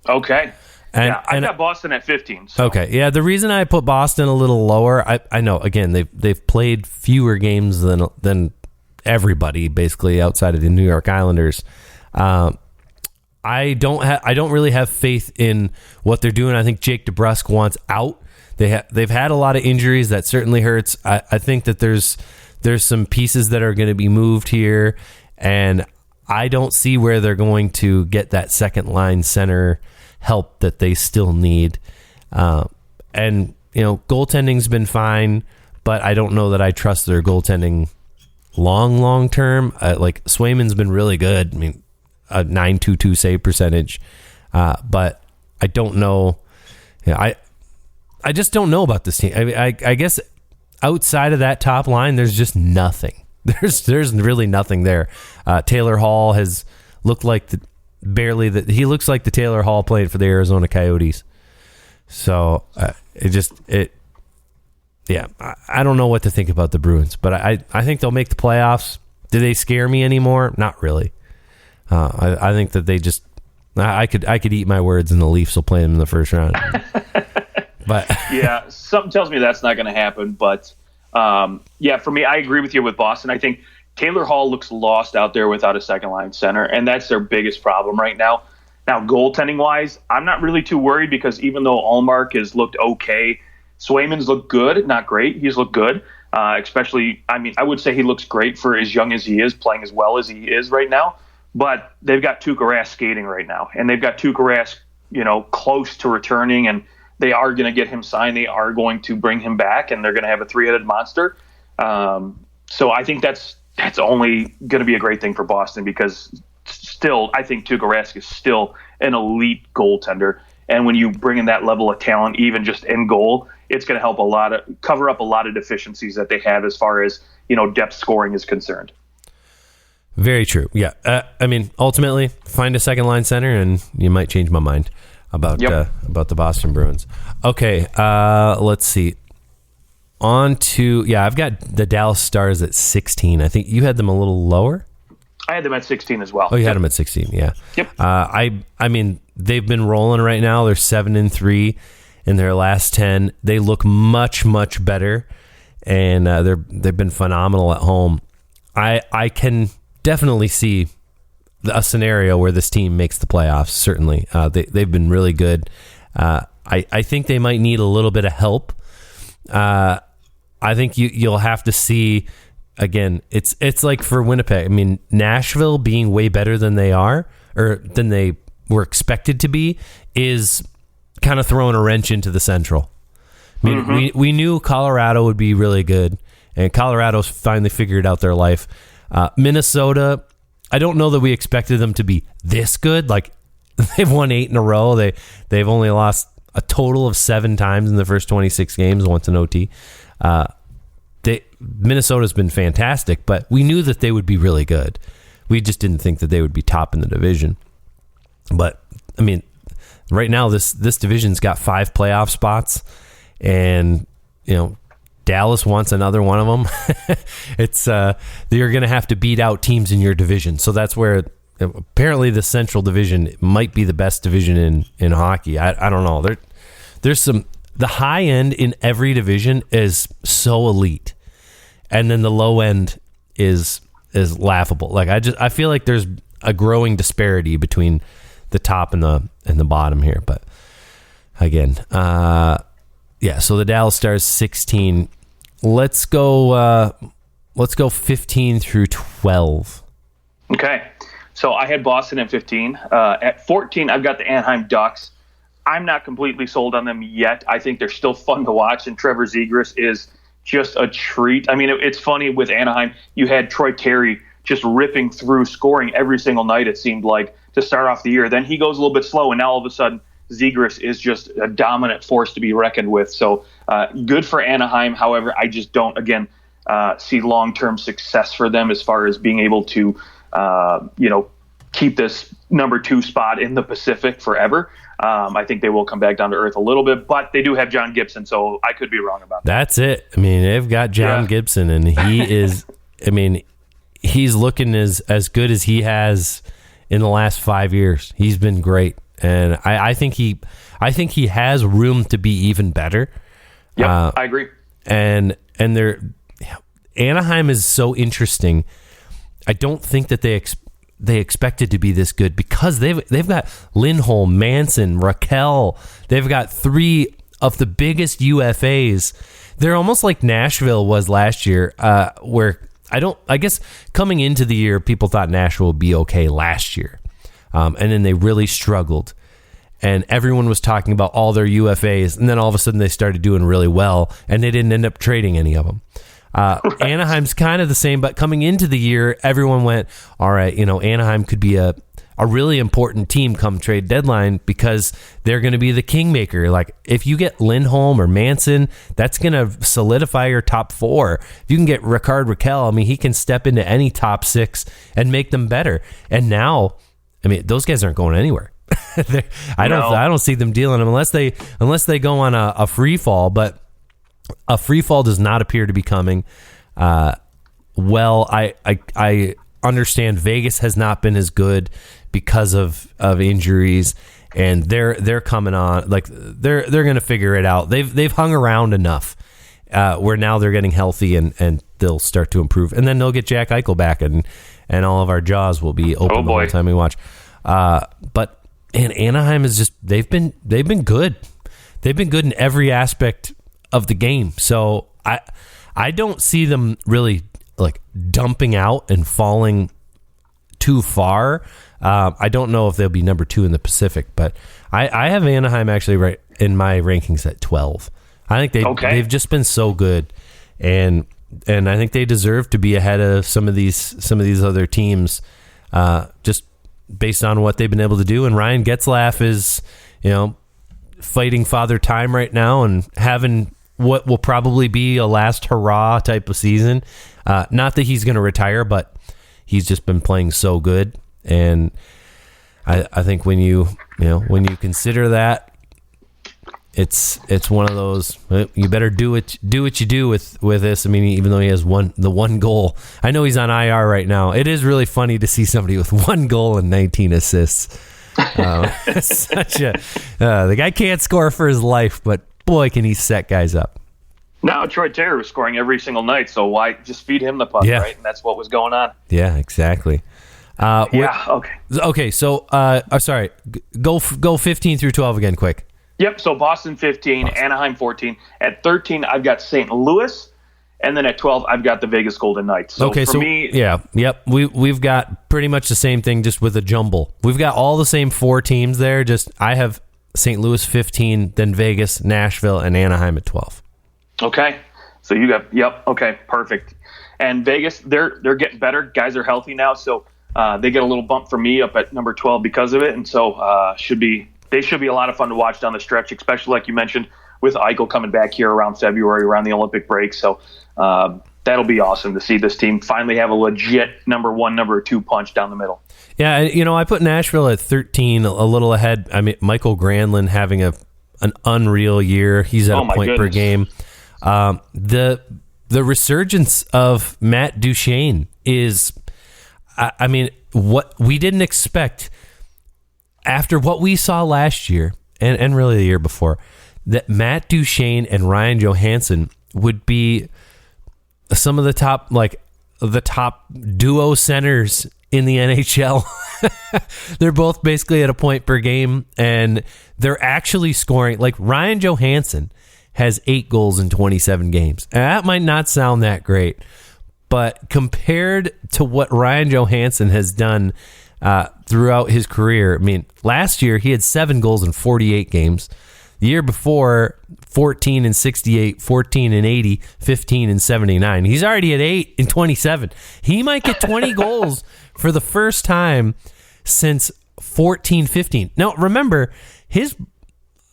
Okay. I've got Boston at 15. So. Okay, yeah. The reason I put Boston a little lower, I know, again, they've played fewer games than everybody basically outside of the New York Islanders. I don't really have faith in what they're doing. I think Jake DeBrusk wants out. They've had a lot of injuries. That certainly hurts. I think that there's some pieces that are going to be moved here, and I don't see where they're going to get that second line center help that they still need. And goaltending's been fine, but I don't know that I trust their goaltending long term. Like Swayman's been really good. I mean, a .922 save percentage. But I don't know. I just don't know about this team. I guess outside of that top line, there's just nothing. There's really nothing there. Taylor Hall has looked like he looks like the Taylor Hall played for the Arizona Coyotes. So I don't know what to think about the Bruins, but I think they'll make the playoffs. Do they scare me anymore? Not really. I think that they just I could eat my words and the Leafs will play them in the first round. But yeah, something tells me that's not going to happen. But for me, I agree with you with Boston. I think Taylor Hall looks lost out there without a second line center, and that's their biggest problem right now. Now, goaltending wise, I'm not really too worried because even though Allmark has looked okay, Swayman's looked good, not great. He's looked good, especially. I mean, I would say he looks great for as young as he is, playing as well as he is right now. But they've got Tuukka Rask skating right now, and they've got Tuukka Rask, close to returning, and they are going to get him signed. They are going to bring him back, and they're going to have a three-headed monster. So I think that's only going to be a great thing for Boston because still, I think Tuukka Rask is still an elite goaltender. And when you bring in that level of talent, even just in goal, it's going to help cover up a lot of deficiencies that they have as far as, depth scoring is concerned. Very true. Yeah. I mean, ultimately, find a second line center and you might change my mind about the Boston Bruins. Okay, let's see. I've got the Dallas Stars at 16. I think you had them a little lower. I had them at 16 as well. Oh, you had them at 16. Yeah. Yep. I mean, they've been rolling right now. They're 7-3 in their last 10. They look much, much better, and they've been phenomenal at home. I can definitely see a scenario where this team makes the playoffs. Certainly, they've been really good. I think they might need a little bit of help. I think you'll have to see again. It's like for Winnipeg. I mean, Nashville being way better than they are or than they were expected to be is kind of throwing a wrench into the Central. I mean, we knew Colorado would be really good, and Colorado's finally figured out their life. Minnesota, I don't know that we expected them to be this good. Like, they've won 8 in a row. They've only lost a total of 7 times in the first 26 games, once in OT. Minnesota's been fantastic, but we knew that they would be really good. We just didn't think that they would be top in the division. But I mean, right now this division's got 5 playoff spots, and Dallas wants another one of them. It's you're going to have to beat out teams in your division. So that's where apparently the Central Division might be the best division in hockey. I don't know. There's the high end in every division is so elite, and then the low end is laughable. Like I feel like there's a growing disparity between the top and the bottom here. But again, so the Dallas Stars 16. Let's go 15 through 12. Okay. So I had Boston at 15. At 14, I've got the Anaheim Ducks. I'm not completely sold on them yet. I think they're still fun to watch, and Trevor Zegras is just a treat. I mean, it's funny with Anaheim. You had Troy Terry just ripping through, scoring every single night, it seemed like, to start off the year. Then he goes a little bit slow, and now all of a sudden Zegras is just a dominant force to be reckoned with. So good for Anaheim. However, I just don't, again, see long-term success for them as far as being able to, keep this number 2 spot in the Pacific forever. I think they will come back down to earth a little bit, but they do have John Gibson, so I could be wrong about that. That's it. I mean, they've got John Gibson, and he is, I mean, he's looking as good as he has in the last 5 years. He's been great, and I think he has room to be even better. Yeah, I agree. And Anaheim is so interesting. I don't think that they expected to be this good because they've got Lindholm, Manson, Raquel. They've got 3 of the biggest UFAs. They're almost like Nashville was last year, where I guess coming into the year, people thought Nashville would be okay last year. And then they really struggled. And everyone was talking about all their UFAs. And then all of a sudden they started doing really well, and they didn't end up trading any of them. Anaheim's kind of the same, but coming into the year, everyone went, all right, Anaheim could be a a really important team come trade deadline because they're going to be the kingmaker. Like if you get Lindholm or Manson, that's going to solidify your top 4. If you can get Rickard Rakell, I mean, he can step into any top 6 and make them better. And now, I mean, those guys aren't going anywhere. I don't see them dealing them unless they go on a free fall, but a free fall does not appear to be coming. I understand Vegas has not been as good because of injuries, and they're coming on, like they're going to figure it out. They've hung around enough where now they're getting healthy and they'll start to improve, and then they'll get Jack Eichel back, and all of our jaws will be open the whole time we watch. But Anaheim is just they've been good. They've been good in every aspect of the game. So I don't see them really like dumping out and falling too far. I don't know if they'll be number 2 in the Pacific, but I have Anaheim actually right in my rankings at 12. I think they've just been so good, and I think they deserve to be ahead of some of these other teams, just based on what they've been able to do. And Ryan Getzlaf is, fighting Father Time right now and having what will probably be a last hurrah type of season. Not that he's going to retire, but he's just been playing so good. And I think when you consider that, it's one of those, you better do what you do with this. I mean, even though he has the one goal, I know he's on IR right now. It is really funny to see somebody with 1 goal and 19 assists. The guy can't score for his life, but boy, can he set guys up. Now Troy Terry was scoring every single night, so why just feed him the puck, right? And that's what was going on. Yeah, exactly. Okay. So, sorry. Go 15 through 12 again, quick. Yep. So Boston 15, Anaheim 14. At 13, I've got St. Louis, and then at 12, I've got the Vegas Golden Knights. So for me, we've got pretty much the same thing, just with a jumble. We've got all the same 4 teams there. Just I have St. Louis 15, then Vegas, Nashville, and Anaheim at 12. Okay. So you got okay, perfect. And Vegas, they're getting better. Guys are healthy now, so they get a little bump from me up at number 12 because of it, and so they should be a lot of fun to watch down the stretch, especially like you mentioned with Eichel coming back here around February, around the Olympic break. So that'll be awesome to see this team finally have a legit number 1, number 2 punch down the middle. Yeah, I put Nashville at 13, a little ahead. I mean, Michael Granlund having an unreal year. He's at a point per game. The resurgence of Matt Duchene is, I mean, what we didn't expect after what we saw last year and really the year before, that Matt Duchene and Ryan Johansson would be some of the top duo centers in the NHL. They're both basically at a point per game, and they're actually scoring. Like Ryan Johansson has 8 goals in 27 games. And that might not sound that great, but compared to what Ryan Johansson has done throughout his career, I mean, last year he had 7 goals in 48 games. The year before, 14 and 68, 14 and 80, 15 and 79. He's already at 8 in 27. He might get 20 goals for the first time since 14-15. Now, remember, his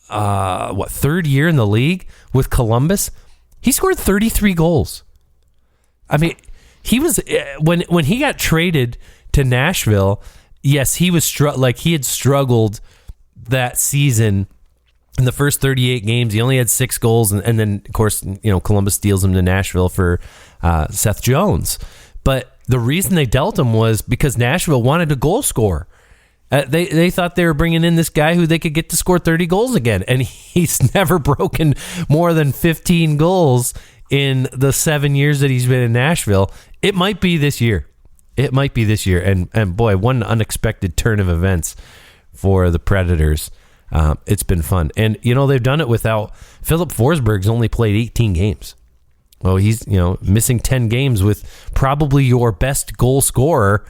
third year in the league with Columbus, he scored 33 goals. I mean, he was when he got traded to Nashville, yes, he was he had struggled that season. In the first 38 games, he only had 6 goals, and then, of course, Columbus deals him to Nashville for Seth Jones. But the reason they dealt him was because Nashville wanted a goal scorer. They thought they were bringing in this guy who they could get to score 30 goals again, and he's never broken more than 15 goals in the 7 years that he's been in Nashville. It might be this year. And boy, one unexpected turn of events for the Predators. It's been fun. And, they've done it without Philip Forsberg's only played 18 games. Well, he's, missing 10 games with probably your best goal scorer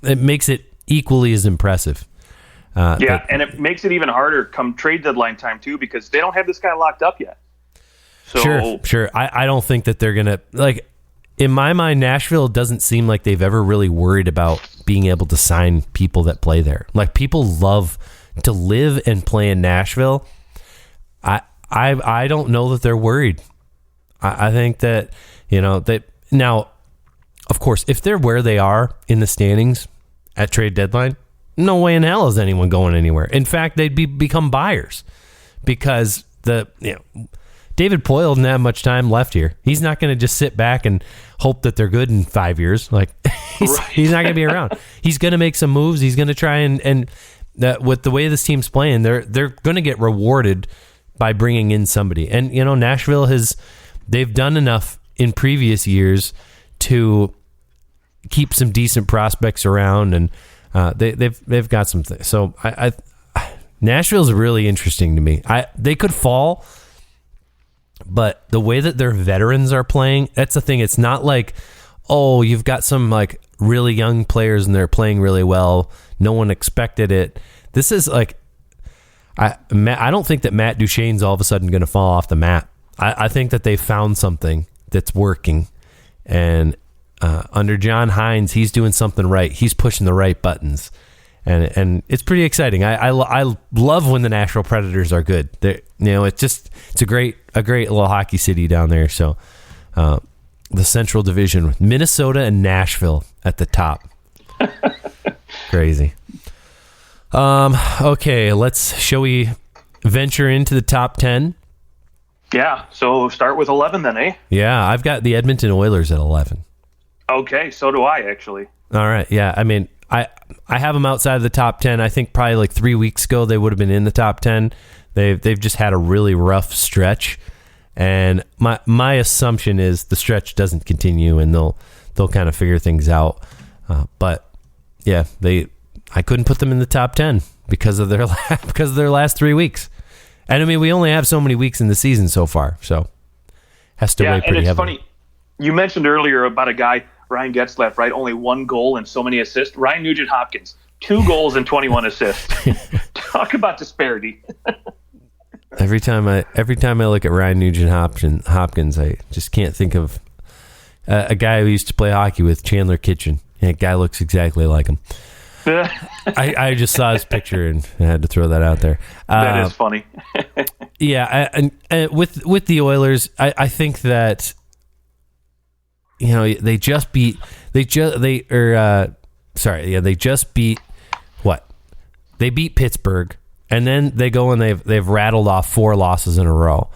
it makes it equally as impressive. And it makes it even harder come trade deadline time, too, because they don't have this guy locked up yet. So, Sure. I don't think that they're going to, in my mind, Nashville doesn't seem like they've ever really worried about being able to sign people that play there. Like, people love to live and play in Nashville. I don't know that they're worried. I think that, they now, of course, if they're where they are in the standings at trade deadline, no way in hell is anyone going anywhere. In fact, they'd become buyers because David Poyle doesn't have much time left here. He's not going to just sit back and hope that they're good in 5 years. Like, he's not going to be around. He's going to make some moves. He's going to try and with the way this team's playing, they're going to get rewarded by bringing in somebody. And Nashville they've done enough in previous years to keep some decent prospects around, and they've got some things. So Nashville's really interesting to me. They could fall, but the way that their veterans are playing, that's the thing. It's not like, oh, you've got some like really young players and they're playing really well. No one expected it. This is like, I don't think that Matt Duchene's all of a sudden going to fall off the map. I think that they found something that's working, and under John Hines, he's doing something right. He's pushing the right buttons, and it's pretty exciting. I love when the Nashville Predators are good. It's a great little hockey city down there. So the Central Division, Minnesota and Nashville at the top. Crazy. Okay, shall we venture into the top 10? Yeah, so start with 11 then, eh? Yeah, I've got the Edmonton Oilers at 11. Okay, so do I, actually. All right, yeah, I mean, I have them outside of the top 10. I think probably like 3 weeks ago they would have been in the top 10. They've just had a really rough stretch, and my assumption is the stretch doesn't continue, and they'll kind of figure things out. But yeah, I couldn't put them in the top 10 because of their last 3 weeks. And I mean, we only have so many weeks in the season so far, so has to weigh pretty heavily. Yeah, and it's funny. You mentioned earlier about a guy, Ryan Getzlaff, right? Only 1 goal and so many assists. Ryan Nugent-Hopkins, 2 goals and 21 assists. Talk about disparity. Every time I look at Ryan Nugent-Hopkins, I just can't think of a guy who used to play hockey with, Chandler Kitchen. Yeah, that guy looks exactly like him. I just saw his picture and I had to throw that out there. That is funny. Yeah, and with the Oilers, I think that they just beat what? They beat Pittsburgh, and then they go and they've rattled off 4 losses in a row.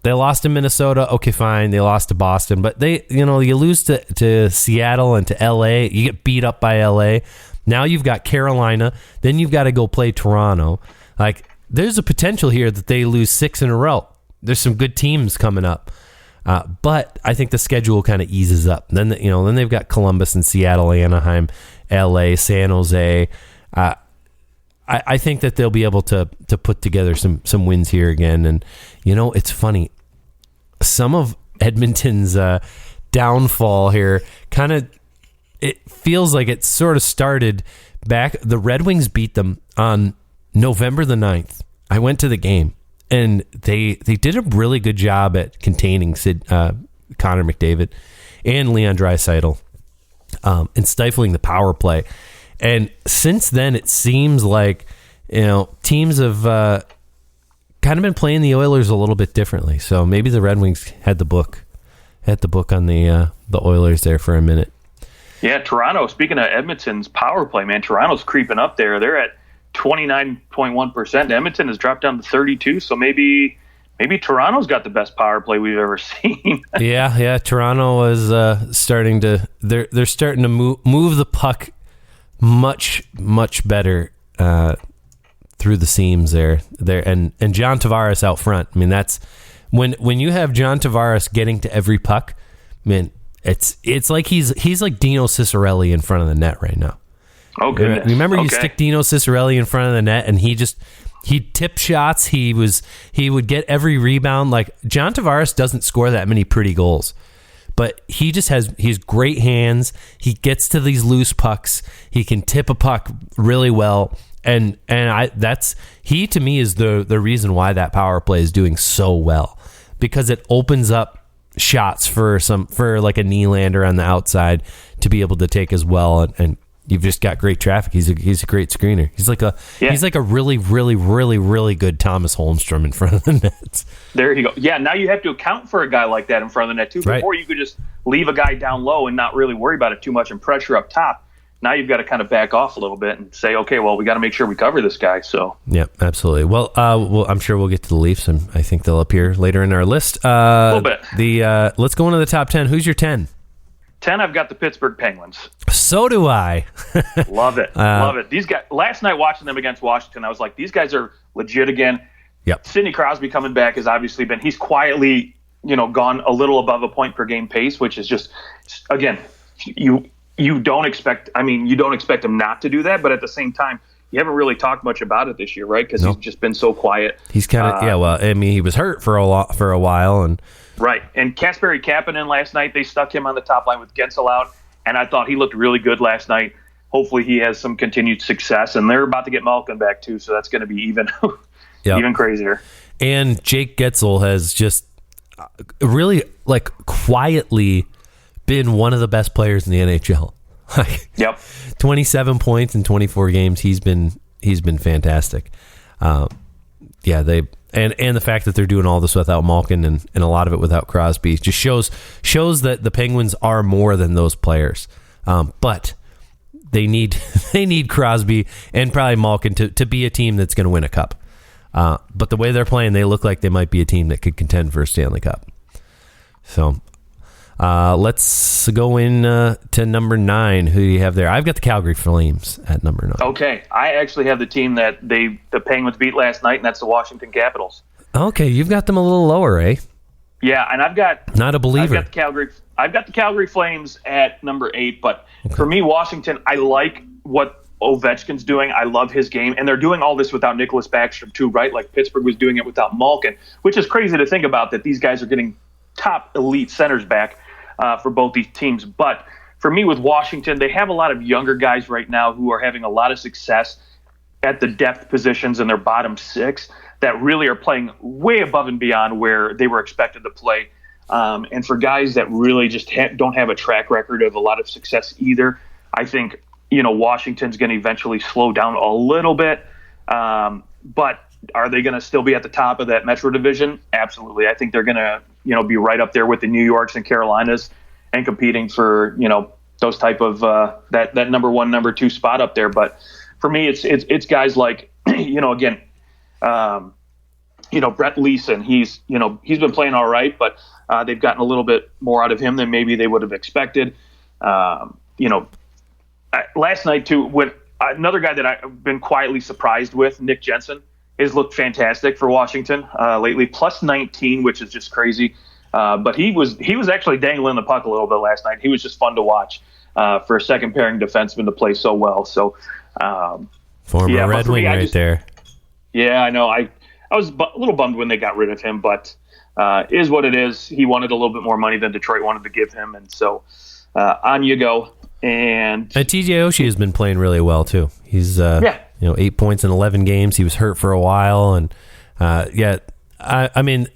They lost to Minnesota. Okay, fine. They lost to Boston, but you lose to Seattle and to LA. You get beat up by LA. Now you've got Carolina. Then you've got to go play Toronto. Like, there's a potential here that they lose 6 in a row. There's some good teams coming up, but I think the schedule kind of eases up. Then then they've got Columbus and Seattle, Anaheim, LA, San Jose. I think that they'll be able to put together some wins here again. And it's funny, some of Edmonton's downfall here kind of, it feels like it sort of started back. The Red Wings beat them on November the 9th. I went to the game, and they did a really good job at containing Connor McDavid and Leon Draisaitl, and stifling the power play. And since then, it seems like teams have kind of been playing the Oilers a little bit differently. So maybe the Red Wings had the book on the Oilers there for a minute. Yeah, Toronto, speaking of Edmonton's power play, man, Toronto's creeping up there. They're at 29.1%. Edmonton has dropped down to 32%, so maybe Toronto's got the best power play we've ever seen. Yeah, Toronto is starting to they're starting to move the puck much better through the seams there, and John Tavares out front. I mean, that's when you have John Tavares getting to every puck, man. It's like he's like Dino Ciccarelli in front of the net right now. Oh goodness! Remember, you stick Dino Ciccarelli in front of the net, and he'd tip shots. He would get every rebound. Like, John Tavares doesn't score that many pretty goals, but he has great hands. He gets to these loose pucks. He can tip a puck really well, and he to me is the reason why that power play is doing so well, because it opens up shots for like a Nylander on the outside to be able to take as well, and you've just got great traffic. He's a great screener. He's like a really, really, really, really good Thomas Holmstrom in front of the nets. There you go. Yeah, now you have to account for a guy like that in front of the net too. Before you could just leave a guy down low and not really worry about it too much and pressure up top. Now you've got to kind of back off a little bit and say, okay, well, we got to make sure we cover this guy. So yeah, absolutely. Well, I'm sure we'll get to the Leafs, and I think they'll appear later in our list. A little bit. Let's go into the top 10. Who's your 10? 10, I've got the Pittsburgh Penguins. So do I. Love it. Love it. These guys, last night watching them against Washington, I was like, these guys are legit again. Yep. Sidney Crosby coming back has obviously been, he's quietly, gone a little above a point per game pace, which is just, again, you don't expect him not to do that, but at the same time, you haven't really talked much about it this year, right? Because he's just been so quiet. He's kind of, he was hurt for a while, and right. And Kasperi Kapanen last night, they stuck him on the top line with Gensel out, and I thought he looked really good last night. Hopefully he has some continued success, and they're about to get Malkin back too, so that's going to be even crazier. And Jake Gensel has just really, quietly been one of the best players in the NHL. Yep. 27 points in 24 games. He's been fantastic. They and the fact that they're doing all this without Malkin and a lot of it without Crosby just shows that the Penguins are more than those players. But they need Crosby and probably Malkin to be a team that's going to win a cup. But the way they're playing, they look like they might be a team that could contend for a Stanley Cup. So let's go in to number 9. Who do you have there? I've got the Calgary Flames at number 9. Okay, I actually have the team that the Penguins beat last night, and that's the Washington Capitals. Okay, you've got them a little lower, eh? Yeah, and I've got not a believer. I've got the Calgary Flames at number 8, but for me, Washington, I like what Ovechkin's doing. I love his game, and they're doing all this without Nicholas Backstrom too, right? Like Pittsburgh was doing it without Malkin, which is crazy to think about that these guys are getting top elite centers back for both these teams. But for me with Washington, they have a lot of younger guys right now who are having a lot of success at the depth positions in their bottom 6 that really are playing way above and beyond where they were expected to play. And for guys that really just don't have a track record of a lot of success either, I think, Washington's going to eventually slow down a little bit. But are they going to still be at the top of that Metro division? Absolutely. I think they're going to, be right up there with the New Yorks and Carolinas and competing for, those type of that number 1, number 2 spot up there. But for me, it's guys like, again, Brett Leeson. He's been playing all right, but they've gotten a little bit more out of him than maybe they would have expected. Last night too, with another guy that I've been quietly surprised with, Nick Jensen, has looked fantastic for Washington lately, plus 19, which is just crazy. But he was actually dangling the puck a little bit last night. He was just fun to watch for a second pairing defenseman to play so well. So former Red Wing right there. Yeah, I know. I was a little bummed when they got rid of him, but is what it is. He wanted a little bit more money than Detroit wanted to give him, and so on you go. And TJ Oshie has been playing really well too. He's 8 points in 11 games. He was hurt for a while, and I mean,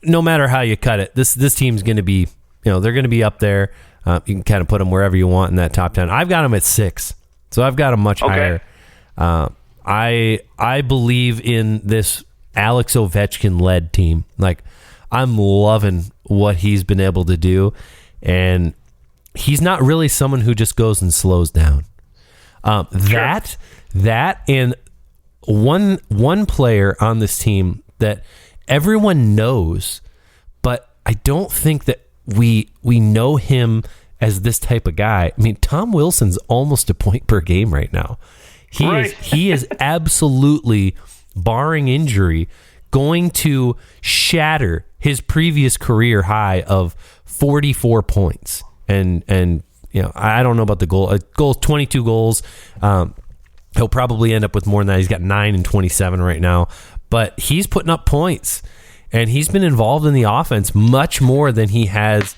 no matter how you cut it, this team's going to be, they're going to be up there. You can kind of put them wherever you want in that top 10. I've got them at 6, so I've got them much higher. I believe in this Alex Ovechkin led team. Like, I'm loving what he's been able to do, and he's not really someone who just goes and slows down. That and one player on this team that everyone knows, but I don't think that we know him as this type of guy. I mean, Tom Wilson's almost a point per game right now. He is absolutely, barring injury, going to shatter his previous career high of 44 points. And I don't know about the goals, 22 goals. He'll probably end up with more than that. He's got 9 and 27 right now, but he's putting up points, and he's been involved in the offense much more than he has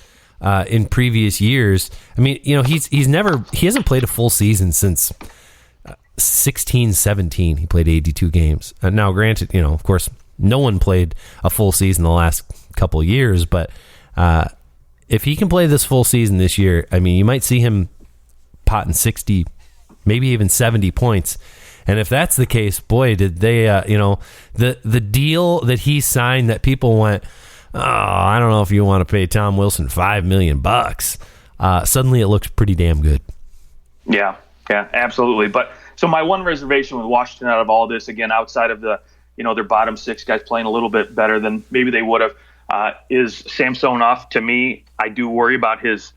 in previous years. I mean, he hasn't played a full season since 16-17. He played 82 games. Now, granted, of course, no one played a full season the last couple of years, but If he can play this full season this year, I mean, you might see him potting 60, maybe even 70 points. And if that's the case, boy, did they, the deal that he signed that people went, oh, I don't know if you want to pay Tom Wilson $5 million. Suddenly it looks pretty damn good. Yeah, absolutely. But so my one reservation with Washington out of all this, again, outside of the, their bottom six guys playing a little bit better than maybe they would have, is Samsonov. To me, I do worry about his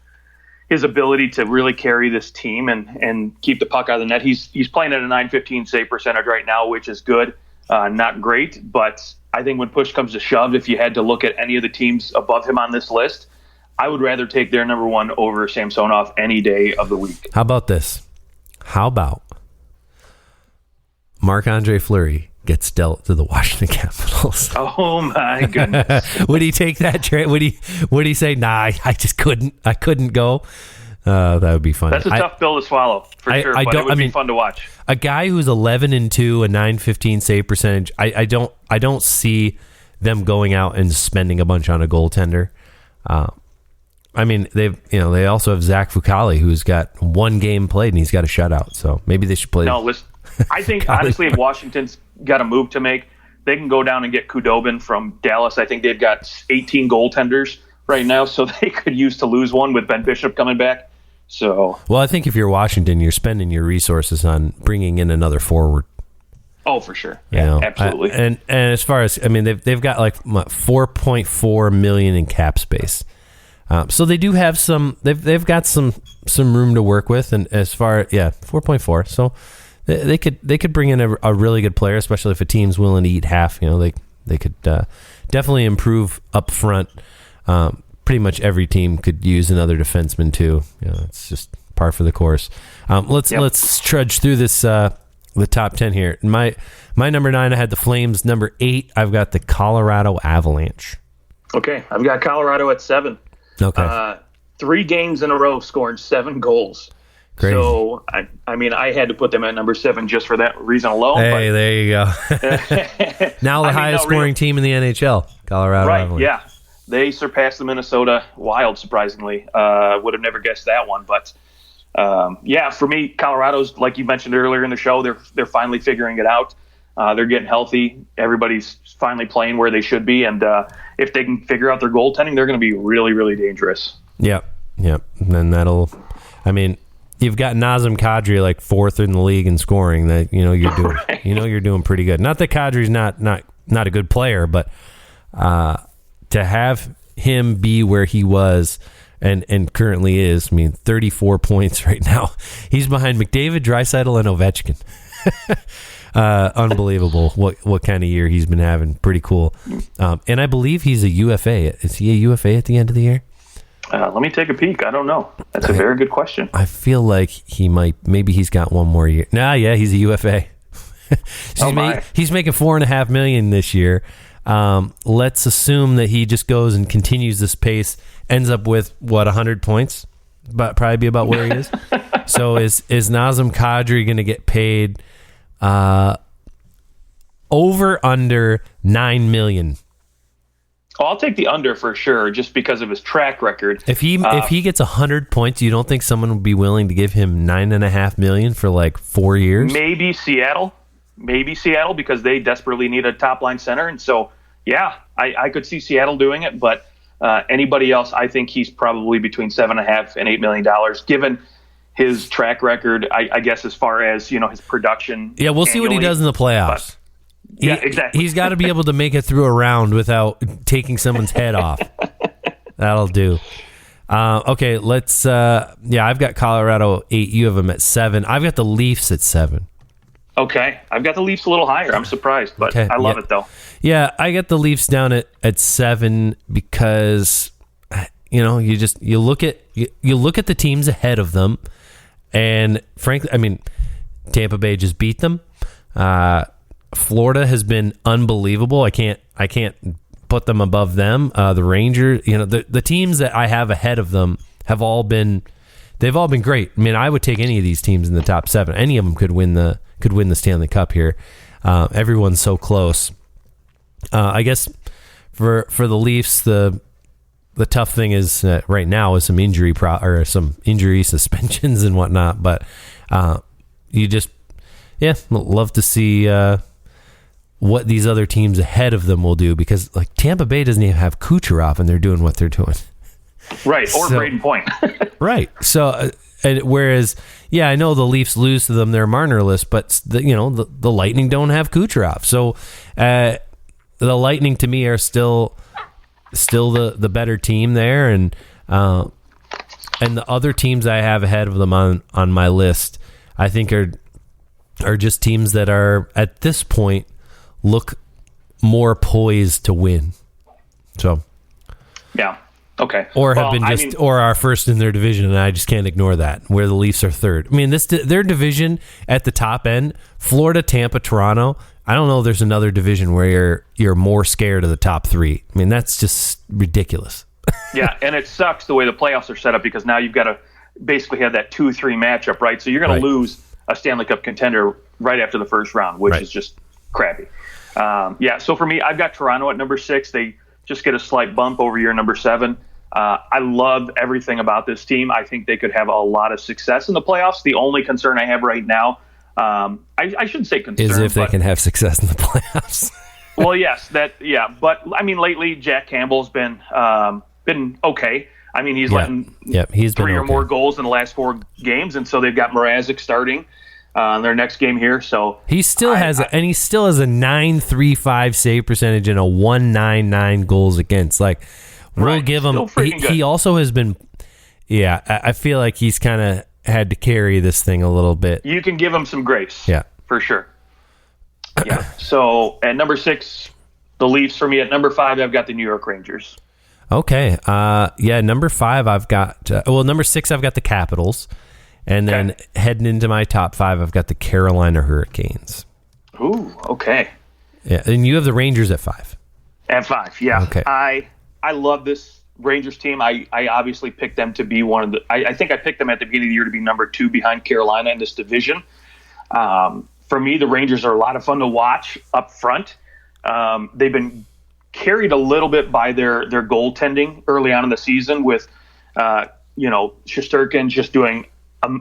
ability to really carry this team and keep the puck out of the net. He's playing at a .915 save percentage right now, which is good, not great. But I think when push comes to shove, if you had to look at any of the teams above him on this list, I would rather take their number one over Samsonov any day of the week. How about this? How about Marc-Andre Fleury gets dealt to the Washington Capitals? Oh my goodness! Would he take that trade? Would he say, "Nah, I just couldn't. I couldn't go"? That would be fun. That's a tough pill to swallow for sure. But it would be fun to watch. A guy who's 11-2, a .915 save percentage. I don't see them going out and spending a bunch on a goaltender. I mean, they also have Zach Fucale, who's got one game played and he's got a shutout. So maybe they should play. No, listen. I think honestly, if Washington's got a move to make, they can go down and get Khudobin from Dallas. I think they've got 18 goaltenders right now, so they could use to lose one with Ben Bishop coming back. So, well, I think if you're Washington, you're spending your resources on bringing in another forward. Oh, for sure. Yeah, absolutely. And as far as, I mean, they've got like $4.4 million in cap space. So they do have some. They've got some room to work with, and as far 4.4. So they could bring in a really good player, especially if a team's willing to eat half. They could definitely improve up front. Pretty much every team could use another defenseman too. It's just par for the course. Let's trudge through this the top 10 here. My number 9, I had the Flames. Number 8, I've got the Colorado Avalanche. Okay, I've got Colorado at 7. Okay. 3 games in a row scoring 7 goals. Crazy. So, I mean, I had to put them at number 7 just for that reason alone. Hey, there you go. Now the highest scoring team in the NHL, Colorado Avalanche. Yeah. They surpassed the Minnesota Wild, surprisingly. Would have never guessed that one. But, for me, Colorado's, like you mentioned earlier in the show, they're finally figuring it out. They're getting healthy. Everybody's finally playing where they should be. And if they can figure out their goaltending, they're going to be really, really dangerous. Yep. And then you've got Nazem Kadri like 4th in the league in scoring. That you're doing. Right. You're doing pretty good. Not that Kadri's not a good player, but to have him be where he was and currently is, 34 points right now. He's behind McDavid, Draisaitl, and Ovechkin. Unbelievable what kind of year he's been having. Pretty cool. And I believe he's a UFA. Is he a UFA at the end of the year? Let me take a peek. I don't know. That's a very good question. I feel like he might. Maybe he's got one more year. He's a UFA. He's making $4.5 million this year. Let's assume that he just goes and continues this pace, ends up with 100 points, but probably be about where he is. So is Nazem Kadri going to get paid over under $9 million? Oh, I'll take the under for sure, just because of his track record. If he gets 100 points, you don't think someone would be willing to give him $9.5 million for like 4 years? Maybe Seattle, because they desperately need a top line center, and so I could see Seattle doing it. But anybody else, I think he's probably between $7.5 and $8 million, given his track record. I guess as far as his production. Yeah, we'll see what he does in the playoffs. Exactly. He's got to be able to make it through a round without taking someone's head off. That'll do. Okay, let's. I've got Colorado 8. You have them at 7. I've got the Leafs at 7. Okay, I've got the Leafs a little higher. I'm surprised, but okay. I love it though. Yeah, I got the Leafs down at 7 because you look at the teams ahead of them, and frankly, Tampa Bay just beat them. Florida has been unbelievable. I can't put them above them. The Rangers, the teams that I have ahead of them they've all been great. I would take any of these teams in the top 7. Any of them could win the Stanley Cup here. Everyone's so close. I guess for the Leafs, the the tough thing is right now is some some injury suspensions and whatnot. But you just love to see what these other teams ahead of them will do, because like Tampa Bay doesn't even have Kucherov and they're doing what they're doing. Right, or Braden Point. Right. So, whereas, I know the Leafs lose to them, they're Marnerless, but the Lightning don't have Kucherov. So, the Lightning to me are still the better team there, and the other teams I have ahead of them on my list, I think are just teams that are at this point look more poised to win. So, yeah. Okay. Or or are first in their division, and I just can't ignore that, where the Leafs are third. I mean, their division at the top end, Florida, Tampa, Toronto, I don't know if there's another division where you're more scared of the top three. I mean, that's just ridiculous. Yeah, and it sucks the way the playoffs are set up, because now you've got to basically have that 2-3 matchup, right? So you're going to lose a Stanley Cup contender right after the first round, which is just crappy. So for me, I've got Toronto at number 6. They just get a slight bump over your number 7. I love everything about this team. I think they could have a lot of success in the playoffs. The only concern I have right now, I shouldn't say concern, is if they can have success in the playoffs. Well, yes, but I mean, lately Jack Campbell's been okay. I mean, he's letting he's 3 been or more goals in the last 4 games, and so they've got Mrazek starting in their next game here. So he still has a 9.35 save percentage and a 1.99 goals against. Like, we'll give him. He also has been. Yeah, I feel like he's kind of had to carry this thing a little bit. You can give him some grace. Yeah, for sure. Yeah. So at number 6, the Leafs for me. At number 5, I've got the New York Rangers. Okay. Number 5, I've got. Number 6, I've got the Capitals, and then heading into my top 5, I've got the Carolina Hurricanes. Ooh. Okay. Yeah, and you have the Rangers at 5. At 5, yeah. Okay. I love this Rangers team. I obviously picked them to be one of the. I think I picked them at the beginning of the year to be number 2 behind Carolina in this division. For me, the Rangers are a lot of fun to watch up front. They've been carried a little bit by their goaltending early on in the season, with Shesterkin just doing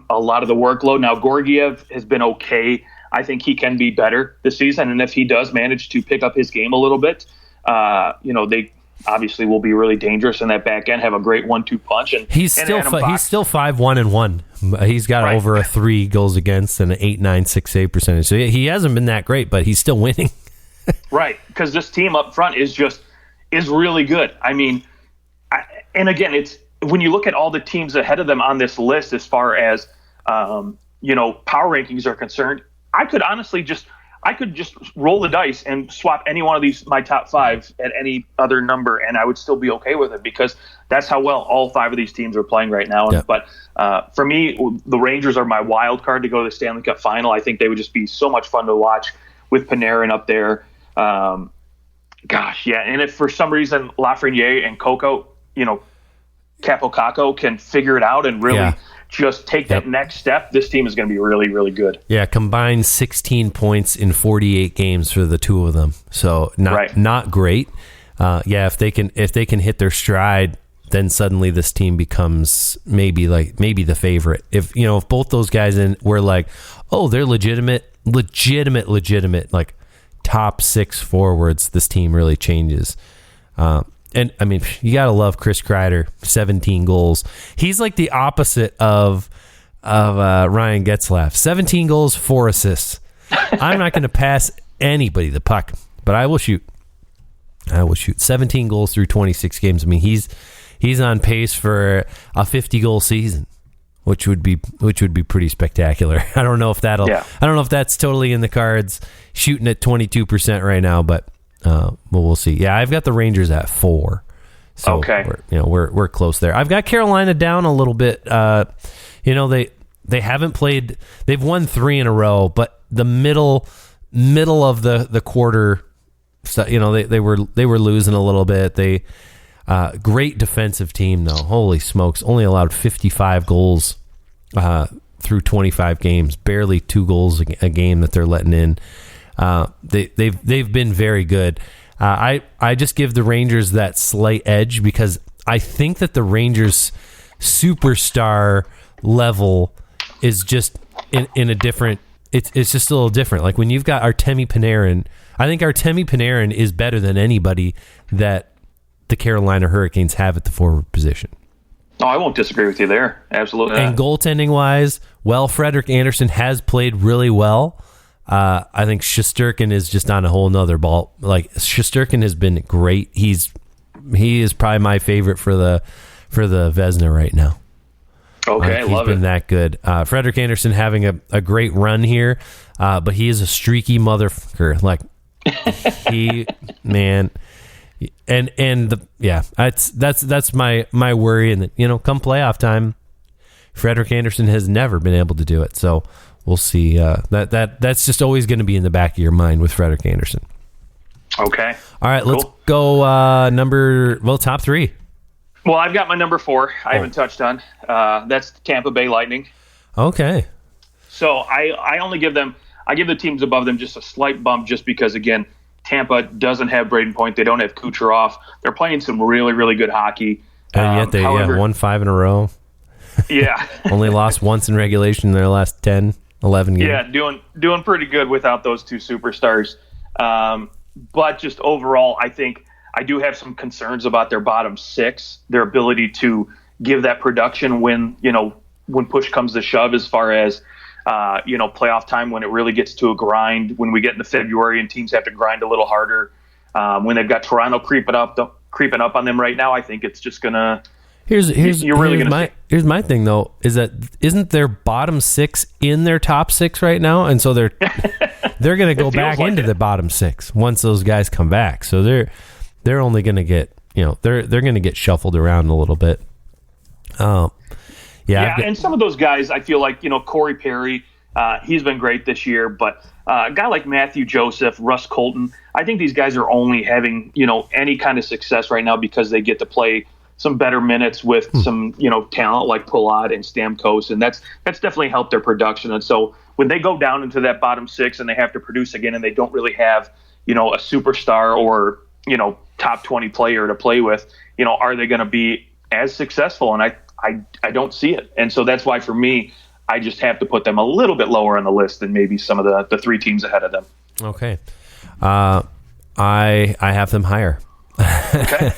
a lot of the workload. Now Georgiev has been okay. I think he can be better this season, and if he does manage to pick up his game a little bit, they obviously will be really dangerous in that back end. Have a great 1-2 punch, and he's still 5-1-1. He's got over a 3 goals against and an 8.96 save percentage. So he hasn't been that great, but he's still winning. Right, because this team up front is really good. I mean, and again, it's when you look at all the teams ahead of them on this list, as far as power rankings are concerned, I could just roll the dice and swap any one of my top 5 at any other number, and I would still be okay with it, because that's how well all 5 of these teams are playing right now. Yeah. But for me, the Rangers are my wild card to go to the Stanley Cup final. I think they would just be so much fun to watch with Panarin up there. And if for some reason Lafreniere and Capo Caco can figure it out and really just take that next step, this team is going to be really, really good. Yeah, combined 16 points in 48 games for the two of them. So not great. If they can hit their stride, then suddenly this team becomes maybe the favorite. If both those guys were like, oh, they're legitimate, like top 6 forwards, this team really changes. And I mean, you gotta love Chris Kreider, 17 goals. He's like the opposite of Ryan Getzlaf. 17 goals, 4 assists. I'm not going to pass anybody the puck, but I will shoot. 17 goals through 26 games. I mean, he's on pace for a 50-goal season, which would be pretty spectacular. I don't know if that's totally in the cards. Shooting at 22% right now, but we'll see. Yeah, I've got the Rangers at 4. So we're close there. I've got Carolina down a little bit. They haven't played. They've won 3 in a row, but the middle of the quarter, they were losing a little bit. They great defensive team though. Holy smokes! Only allowed 55 goals through 25 games. Barely 2 goals a game that they're letting in. They've been very good. I just give the Rangers that slight edge because I think that the Rangers superstar level is just in a different. It's just a little different. Like when you've got Artemi Panarin, I think Artemi Panarin is better than anybody that the Carolina Hurricanes have at the forward position. Oh, I won't disagree with you there. Absolutely. And goaltending wise, Frederik Andersen has played really well. I think Shesterkin is just on a whole nother ball. Like Shesterkin has been great. He is probably my favorite for the Vezina right now. Okay, I love it. He's been that good. Frederik Andersen having a great run here, but he is a streaky motherfucker. Like he, man, that's my worry. And come playoff time, Frederik Andersen has never been able to do it. So we'll see. That's just always going to be in the back of your mind with Frederik Andersen. Okay. All right, cool. Let's go top three. Well, I've got my number 4. I haven't touched on. That's the Tampa Bay Lightning. Okay. So I only give the teams above them just a slight bump just because, again, Tampa doesn't have Braden Point. They don't have Kucherov. They're playing some really, really good hockey. And yet they won 5 in a row. Yeah. Only lost once in regulation in their last 10, 11 games. Yeah, doing pretty good without those two superstars. But just overall, I think I do have some concerns about their bottom 6, their ability to give that production when push comes to shove, as far as playoff time, when it really gets to a grind, when we get into February and teams have to grind a little harder. When they've got Toronto creeping up on them right now, I think it's just gonna. Here's my thing though, is that isn't their bottom 6 in their top 6 right now, and so they're going to go back into the bottom 6 once those guys come back. So they're only going to get they're going to get shuffled around a little bit. And some of those guys, I feel like Corey Perry, he's been great this year, but a guy like Matthew Joseph, Russ Colton, I think these guys are only having any kind of success right now because they get to play some better minutes with some talent like Palat and Stamkos, and that's definitely helped their production. And so when they go down into that bottom 6 and they have to produce again, and they don't really have a superstar or top 20 player to play with, are they going to be as successful? And I don't see it. And so that's why for me, I just have to put them a little bit lower on the list than maybe some of the 3 teams ahead of them. Okay. I have them higher. Okay.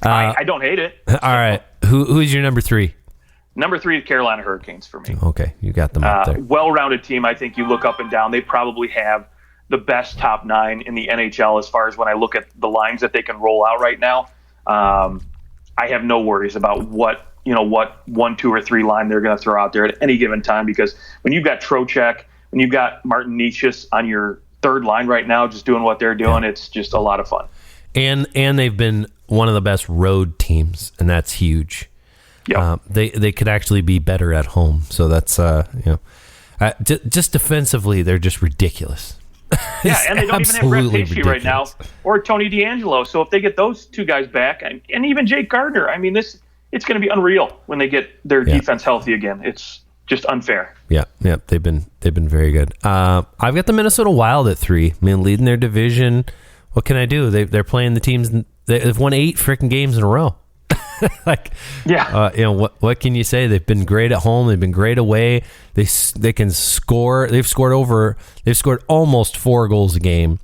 I don't hate it. All right. Who's your number 3? Number 3 is Carolina Hurricanes for me. Okay. You got them up there. Well-rounded team. I think you look up and down, they probably have the best top 9 in the NHL as far as when I look at the lines that they can roll out right now. I have no worries about what 1, 2, or 3 line they're going to throw out there at any given time, because when you've got Trocheck, when you've got Martin Necas on your 3rd line right now just doing what they're doing, it's just a lot of fun. And they've been one of the best road teams, and that's huge. Yeah, they could actually be better at home. So that's just defensively, they're just ridiculous. Yeah, and they don't even have Brett Pesce right now or Tony DeAngelo. So if they get those 2 guys back, and even Jake Gardner, I mean, it's going to be unreal when they get their defense healthy again. It's just unfair. Yeah, they've been very good. I've got the Minnesota Wild at 3. I mean, leading their division. What can I do? They're playing the teams. They've won 8 freaking games in a row. What can you say? They've been great at home. They've been great away. They can score. They've scored almost 4 goals a game,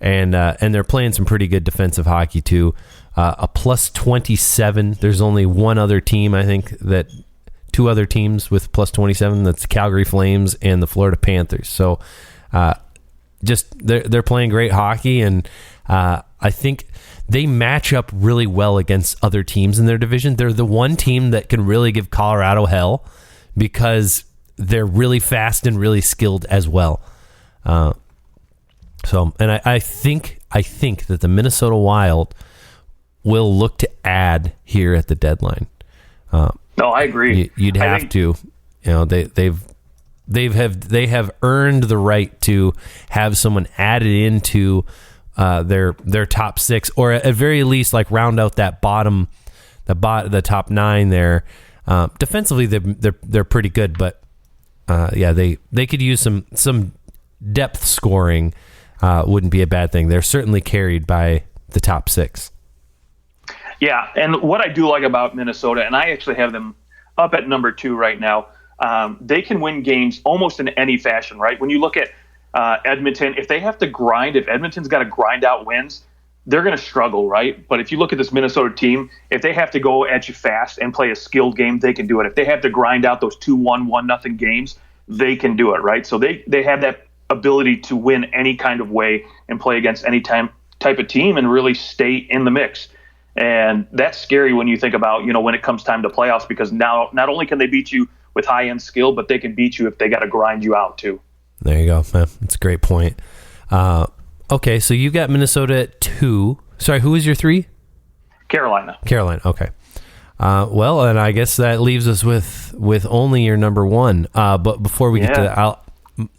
and they're playing some pretty good defensive hockey too. A plus 27. There's only one other team, I think, that 2 other teams with plus 27. That's the Calgary Flames and the Florida Panthers. So, just they're playing great hockey, and I think they match up really well against other teams in their division. They're the one team that can really give Colorado hell because they're really fast and really skilled as well. I think that the Minnesota Wild will look to add here at the deadline. No, I agree. You'd have to. They have earned the right to have someone added into their top 6, or at very least like round out that the top 9 there. Defensively, they're pretty good, but they could use some depth scoring. Wouldn't be a bad thing. They're certainly carried by the top 6. Yeah, and what I do like about Minnesota, and I actually have them up at number 2 right now, they can win games almost in any fashion, right? When you look at Edmonton, if they have to grind, if Edmonton's got to grind out wins, they're going to struggle, right? But if you look at this Minnesota team, if they have to go at you fast and play a skilled game, they can do it. If they have to grind out those 2-1, 1-0 games, they can do it, right? So they have that ability to win any kind of way and play against any type of team and really stay in the mix. And that's scary when you think about, when it comes time to playoffs, because now not only can they beat you with high-end skill, but they can beat you if they got to grind you out too. There you go. That's a great point. Okay, so you got Minnesota at 2. Sorry, who was your 3? Carolina. Okay. Well, and I guess that leaves us with only your number 1. But before we get to that,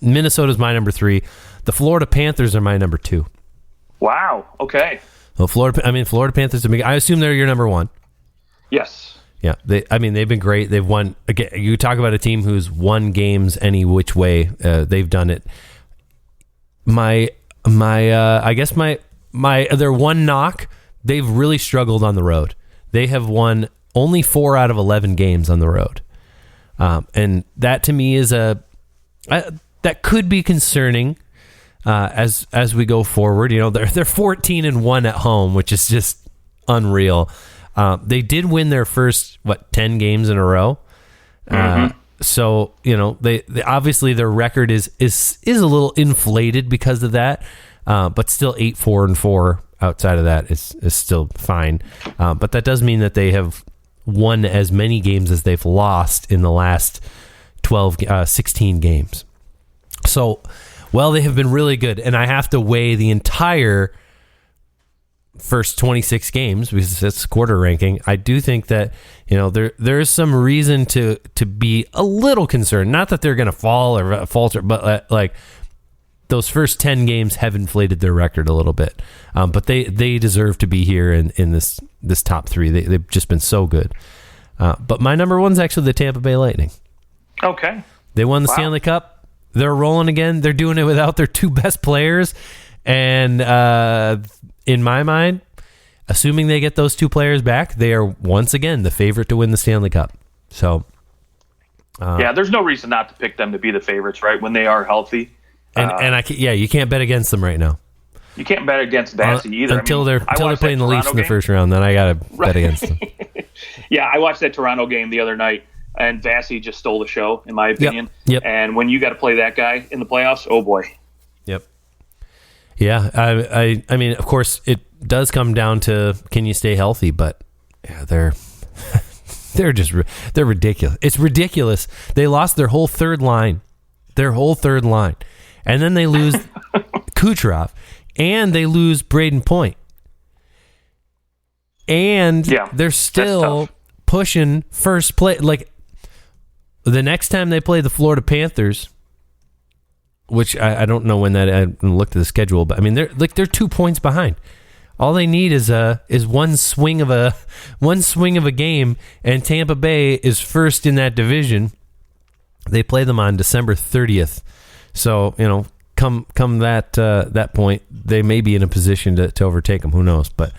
Minnesota's my number 3. The Florida Panthers are my number 2. Wow. Okay. Well, Florida Panthers. I assume they're your number 1. Yes. Yeah. They've been great. They've won. Again, you talk about a team who's won games any which way. They've done it. I guess their one knock. They've really struggled on the road. They have won only 4 out of 11 games on the road, and that to me is that could be concerning. As we go forward, they're 14-1 at home, which is just unreal. They did win their first 10 games in a row. So they obviously their record is a little inflated because of that, but still 8-4-4 outside of that is still fine. But that does mean that they have won as many games as they've lost in the last 16 games. So. Well, they have been really good, and I have to weigh the entire first 26 games because it's quarter ranking. I do think that there's some reason to be a little concerned. Not that they're going to fall or falter, but like those first 10 games have inflated their record a little bit. But they deserve to be here in this top 3. They've just been so good. But my number 1 is actually the Tampa Bay Lightning. Okay, they won the Stanley Cup. They're rolling again. They're doing it without their 2 best players. And in my mind, assuming they get those 2 players back, they are once again the favorite to win the Stanley Cup. So, there's no reason not to pick them to be the favorites, right? When they are healthy. You can't bet against them right now. You can't bet against Bassey either. Until they're playing the Leafs in the first round, then I got to bet against them. Yeah, I watched that Toronto game the other night. And Vassy just stole the show, in my opinion. Yep. And when you got to play that guy in the playoffs, oh boy. Yep. Yeah. I mean, of course, it does come down to can you stay healthy? But yeah, they're ridiculous. It's ridiculous. They lost their whole third line, and then they lose Kucherov, and they lose Braden Point, and they're still pushing first place. Like. The next time they play the Florida Panthers, which I don't know when that I looked at the schedule, but I mean they're 2 points behind. All they need is one swing of a game, and Tampa Bay is first in that division. They play them on December 30th, so come that point, they may be in a position to overtake them. Who knows? But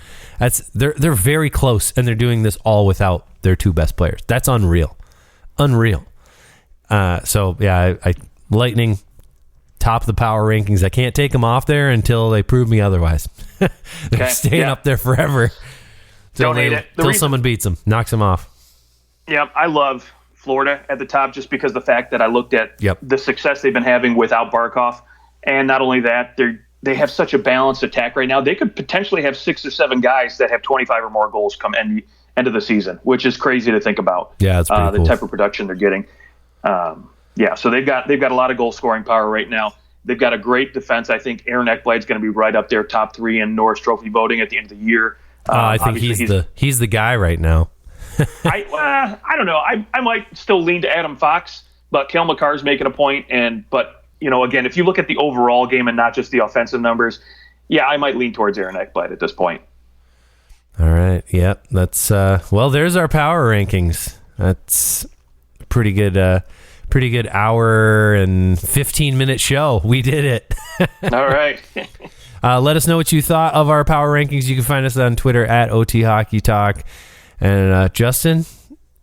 they're very close, and they're doing this all without their 2 best players. That's unreal. So yeah, I Lightning top the power rankings. I can't take them off there until they prove me otherwise. They're staying up there forever. Until someone beats them, knocks them off. Yeah, I love Florida at the top just because the fact that I looked at the success they've been having without Barkov, and not only that, they have such a balanced attack right now. They could potentially have 6 or 7 guys that have 25 or more goals come end of the season, which is crazy to think about. Yeah, that's pretty cool. The type of production they're getting. So they've got a lot of goal scoring power right now. They've got a great defense. I think Aaron Ekblad's going to be right up there, top 3 in Norris Trophy voting at the end of the year. I think he's the guy right now. I don't know. I might still lean to Adam Fox, but Cale Makar's making a point. But again, if you look at the overall game and not just the offensive numbers, I might lean towards Aaron Ekblad at this point. All right. Yep. That's there's our power rankings. That's pretty good hour and 15-minute show. We did it. All right. Let us know what you thought of our power rankings. You can find us on Twitter at OT Hockey Talk. And Justin,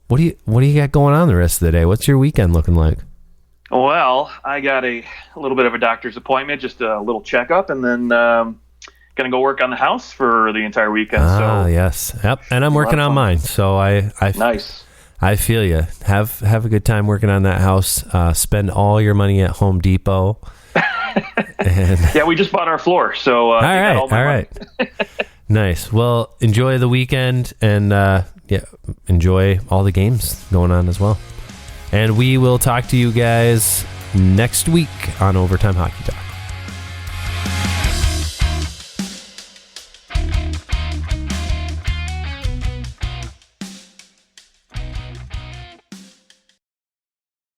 what do you got going on the rest of the day? What's your weekend looking like? Well, I got a little bit of a doctor's appointment, just a little checkup, and then going to go work on the house for the entire weekend. Yes. Yep. And I'm working on mine. So nice. I feel you. Have a good time working on that house. Spend all your money at Home Depot. Yeah, we just bought our floor. So all right. Nice. Well, enjoy the weekend and enjoy all the games going on as well. And we will talk to you guys next week on Overtime Hockey Talk.